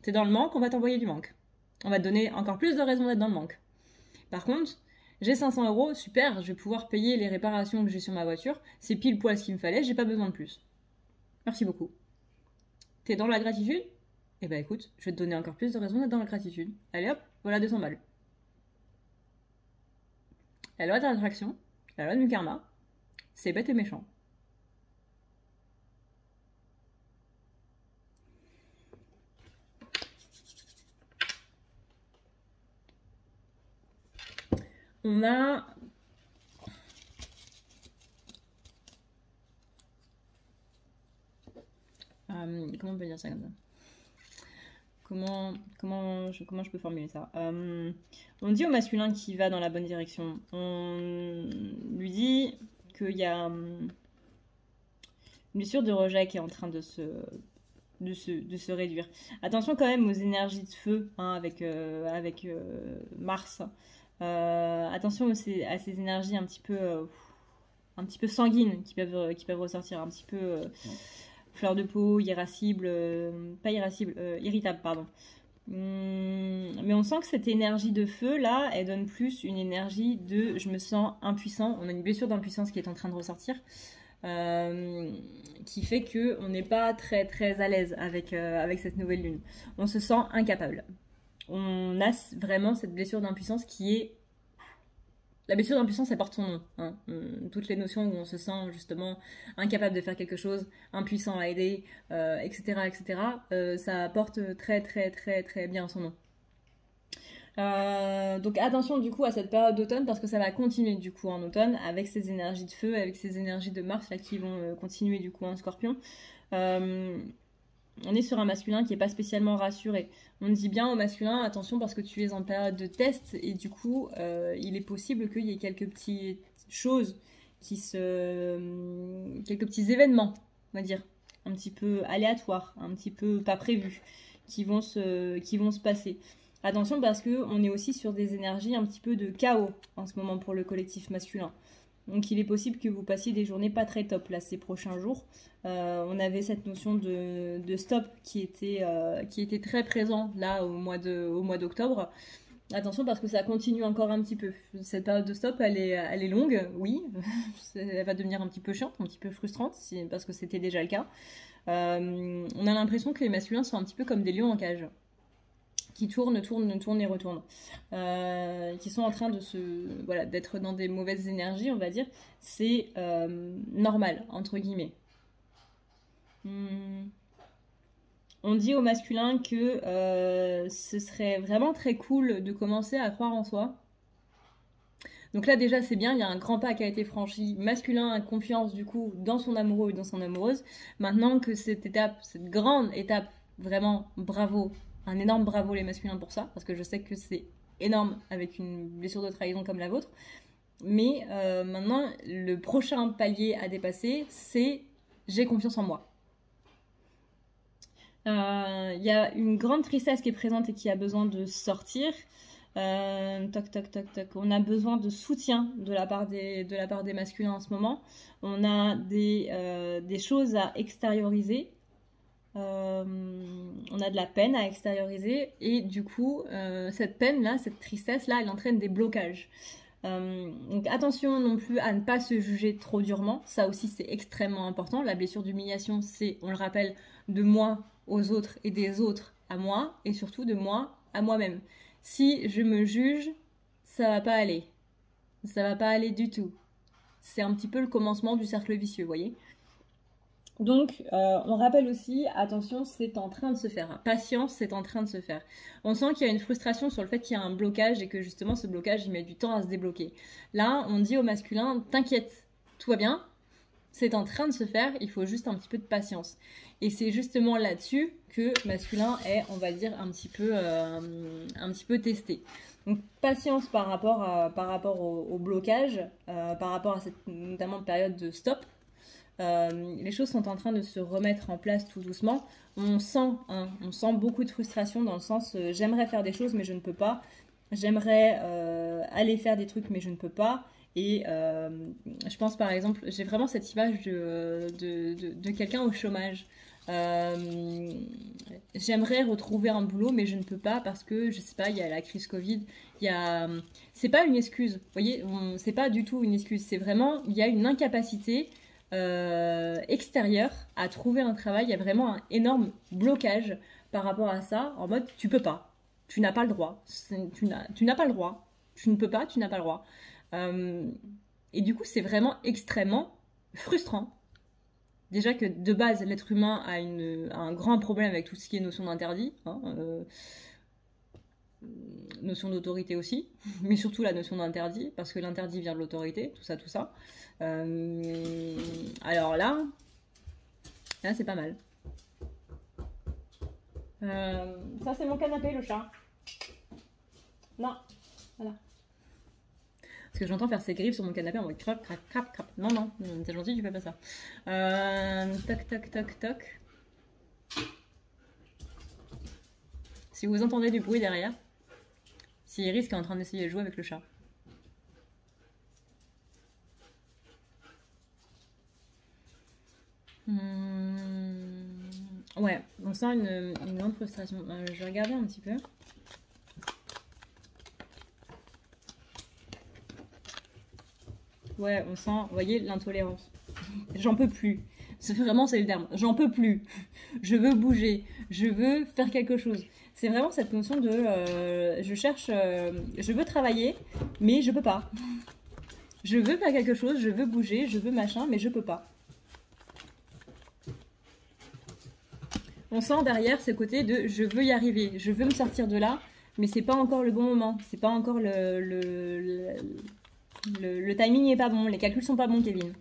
T'es dans le manque, on va t'envoyer du manque. On va te donner encore plus de raisons d'être dans le manque. Par contre, j'ai 500 €, super, je vais pouvoir payer les réparations que j'ai sur ma voiture, c'est pile poil ce qu'il me fallait, j'ai pas besoin de plus. Merci beaucoup. T'es dans la gratitude? Eh ben écoute, je vais te donner encore plus de raisons d'être dans la gratitude. Allez hop, voilà 200 balles. La loi de l'attraction, la loi du karma, c'est bête et méchant. On a... comment on peut dire ça comme ça? Comment je peux formuler ça? On dit au masculin qui va dans la bonne direction. On lui dit qu'il y a une blessure de rejet qui est en train de se réduire. Attention quand même aux énergies de feu hein, avec Mars. Attention à ces énergies un petit peu sanguines qui peuvent ressortir, un petit peu fleur de peau, irascible, pas irascible, irritable, pardon. Mais on sent que cette énergie de feu là, elle donne plus une énergie de je me sens impuissant. On a une blessure d'impuissance qui est en train de ressortir. Qui fait qu'on n'est pas très très à l'aise avec cette nouvelle lune. On se sent incapable. On a vraiment cette blessure d'impuissance qui est... La blessure d'impuissance, elle porte son nom. Hein. Toutes les notions où on se sent justement incapable de faire quelque chose, impuissant à aider, etc., etc., ça porte très très très très bien son nom. Donc attention du coup à cette période d'automne parce que ça va continuer du coup en automne avec ces énergies de feu, avec ces énergies de Mars là qui vont continuer du coup en Scorpion. On est sur un masculin qui n'est pas spécialement rassuré. On dit bien au masculin attention parce que tu es en période de test et du coup il est possible qu'il y ait quelques petites choses quelques petits événements, on va dire, un petit peu aléatoires, un petit peu pas prévus, qui vont se passer. Attention parce qu'on est aussi sur des énergies un petit peu de chaos en ce moment pour le collectif masculin. Donc il est possible que vous passiez des journées pas très top là ces prochains jours. On avait cette notion de stop qui était très présent là au mois d'octobre. Attention parce que ça continue encore un petit peu. Cette période de stop elle est longue, oui. Elle va devenir un petit peu chiante, un petit peu frustrante parce que c'était déjà le cas. On a l'impression que les masculins sont un petit peu comme des lions en cage, qui tournent et retournent, qui sont en train de voilà, d'être dans des mauvaises énergies, on va dire, c'est normal, entre guillemets. On dit au masculin que ce serait vraiment très cool de commencer à croire en soi. Donc là déjà c'est bien, il y a un grand pas qui a été franchi, masculin a confiance du coup dans son amoureux et dans son amoureuse. Maintenant que cette grande étape, vraiment bravo, un énorme bravo les masculins pour ça, parce que je sais que c'est énorme avec une blessure de trahison comme la vôtre. Mais maintenant le prochain palier à dépasser, c'est j'ai confiance en moi. Il y a une grande tristesse qui est présente et qui a besoin de sortir. Toc, toc, toc, toc. On a besoin de soutien de la part des masculins en ce moment. On a des choses à extérioriser. On a de la peine à extérioriser. Et du coup, cette peine-là, cette tristesse-là, elle entraîne des blocages. Donc attention non plus à ne pas se juger trop durement. Ça aussi, c'est extrêmement important. La blessure d'humiliation, c'est, on le rappelle, de moi aux autres et des autres à moi. Et surtout de moi à moi-même. Si je me juge, ça va pas aller. Ça va pas aller du tout. C'est un petit peu le commencement du cercle vicieux, vous voyez. Donc, on rappelle aussi, attention, c'est en train de se faire. Patience, c'est en train de se faire. On sent qu'il y a une frustration sur le fait qu'il y a un blocage et que justement, ce blocage, il met du temps à se débloquer. Là, on dit au masculin, t'inquiète, tout va bien, c'est en train de se faire, il faut juste un petit peu de patience. Et c'est justement là-dessus que masculin est, on va dire, un petit peu testé. Donc patience par rapport au blocage, par rapport à cette notamment période de stop. Les choses sont en train de se remettre en place tout doucement. On sent beaucoup de frustration dans le sens j'aimerais faire des choses mais je ne peux pas. J'aimerais aller faire des trucs mais je ne peux pas. Et je pense par exemple, j'ai vraiment cette image de quelqu'un au chômage. J'aimerais retrouver un boulot mais je ne peux pas parce que je sais pas, il y a la crise Covid, c'est pas une excuse, vous voyez, c'est pas du tout une excuse, c'est vraiment, il y a une incapacité extérieure à trouver un travail, il y a vraiment un énorme blocage par rapport à ça, en mode tu peux pas, tu n'as pas le droit, tu n'as pas le droit, tu ne peux pas, tu n'as pas le droit. Et du coup c'est vraiment extrêmement frustrant. Déjà que de base, l'être humain a un grand problème avec tout ce qui est notion d'interdit, hein, notion d'autorité aussi, mais surtout la notion d'interdit, parce que l'interdit vient de l'autorité, tout ça, tout ça. Alors là c'est pas mal. Ça c'est mon canapé, le chat. Non, voilà. Parce que j'entends faire ses griffes sur mon canapé en mode crap, crap, crap, crap. Non, non, t'es gentil, tu fais pas ça. Toc, toc, toc, toc. Si vous entendez du bruit derrière, c'est Iris qui est en train d'essayer de jouer avec le chat. Ouais, on sent une grande frustration. Je vais regarder un petit peu. Ouais, on sent, vous voyez, l'intolérance. J'en peux plus. Vraiment, c'est le terme. J'en peux plus. Je veux bouger. Je veux faire quelque chose. C'est vraiment cette notion de je veux travailler, mais je peux pas. Je veux faire quelque chose, je veux bouger, je veux machin, mais je peux pas. On sent derrière ce côté de je veux y arriver, je veux me sortir de là, mais c'est pas encore le bon moment. C'est pas encore le timing n'est pas bon, les calculs sont pas bons, Kevin.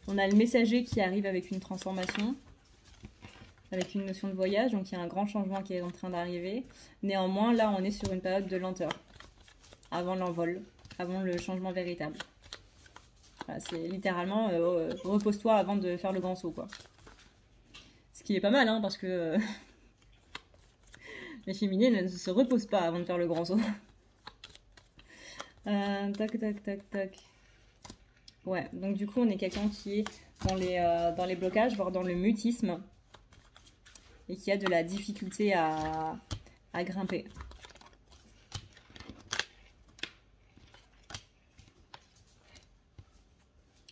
On a le messager qui arrive avec une transformation, avec une notion de voyage, donc il y a un grand changement qui est en train d'arriver. Néanmoins, là, on est sur une période de lenteur, avant l'envol, avant le changement véritable. Voilà, c'est littéralement repose-toi avant de faire le grand saut, quoi. Ce qui est pas mal, hein, parce que les féminines ne se reposent pas avant de faire le grand saut. Tac, tac, tac, tac. Ouais, donc du coup, on est quelqu'un qui est dans les blocages, voire dans le mutisme. Et qui a de la difficulté à grimper.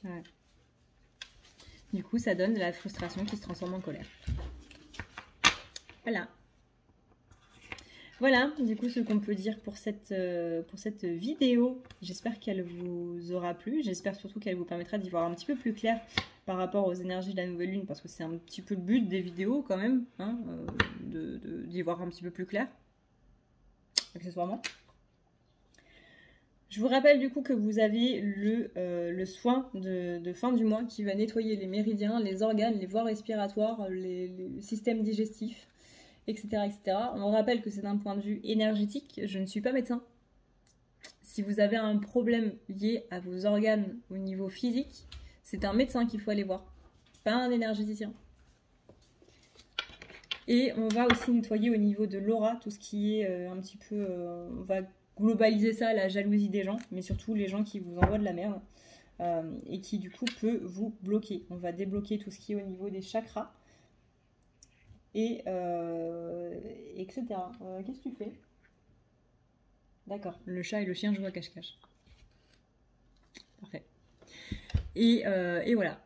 Ouais. Du coup, ça donne de la frustration qui se transforme en colère. Voilà. Voilà, du coup, ce qu'on peut dire pour cette vidéo. J'espère qu'elle vous aura plu. J'espère surtout qu'elle vous permettra d'y voir un petit peu plus clair par rapport aux énergies de la nouvelle lune, parce que c'est un petit peu le but des vidéos quand même, hein, d'y voir un petit peu plus clair, accessoirement. Je vous rappelle du coup que vous avez le soin de fin du mois qui va nettoyer les méridiens, les organes, les voies respiratoires, les systèmes digestifs, etc., etc. On rappelle que c'est d'un point de vue énergétique, je ne suis pas médecin. Si vous avez un problème lié à vos organes au niveau physique, c'est un médecin qu'il faut aller voir, pas un énergéticien. Et on va aussi nettoyer au niveau de l'aura, tout ce qui est un petit peu... on va globaliser ça à la jalousie des gens, mais surtout les gens qui vous envoient de la merde et qui du coup peut vous bloquer. On va débloquer tout ce qui est au niveau des chakras et etc. Qu'est-ce que tu fais? D'accord, le chat et le chien jouent à cache-cache. Parfait. Et voilà.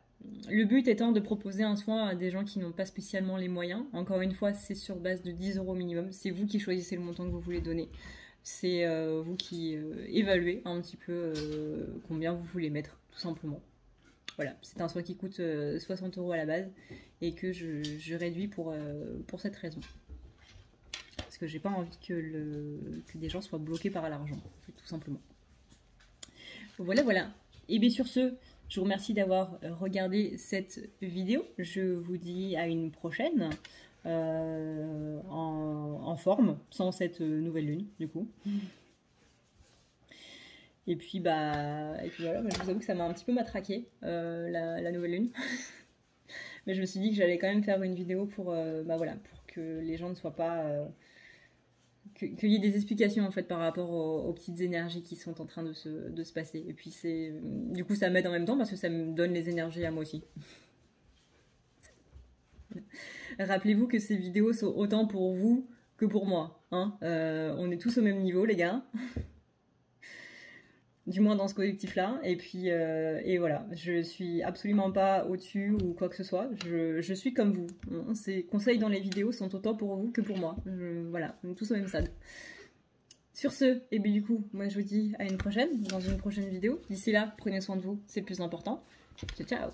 Le but étant de proposer un soin à des gens qui n'ont pas spécialement les moyens. Encore une fois, c'est sur base de 10 € minimum. C'est vous qui choisissez le montant que vous voulez donner. C'est vous qui évaluez un petit peu combien vous voulez mettre, tout simplement. Voilà, c'est un soin qui coûte 60 € à la base et que je réduis pour cette raison. Parce que j'ai pas envie que des gens soient bloqués par l'argent, tout simplement. Voilà, voilà. Et bien sur ce, je vous remercie d'avoir regardé cette vidéo. Je vous dis à une prochaine. En forme, sans cette nouvelle lune, du coup. Et puis voilà, je vous avoue que ça m'a un petit peu matraqué, la nouvelle lune. Mais je me suis dit que j'allais quand même faire une vidéo pour que les gens ne soient pas... qu'il y ait des explications en fait par rapport aux petites énergies qui sont en train de se passer. Et puis du coup ça m'aide en même temps parce que ça me donne les énergies à moi aussi. Rappelez-vous que ces vidéos sont autant pour vous que pour moi. Hein. On est tous au même niveau, les gars. Du moins dans ce collectif-là. Et puis, voilà. Je suis absolument pas au-dessus ou quoi que ce soit. Je suis comme vous. Ces conseils dans les vidéos sont autant pour vous que pour moi. Voilà, on est tous au même stade. Sur ce, et bien du coup, moi je vous dis à une prochaine, dans une prochaine vidéo. D'ici là, prenez soin de vous, c'est le plus important. Ciao, ciao!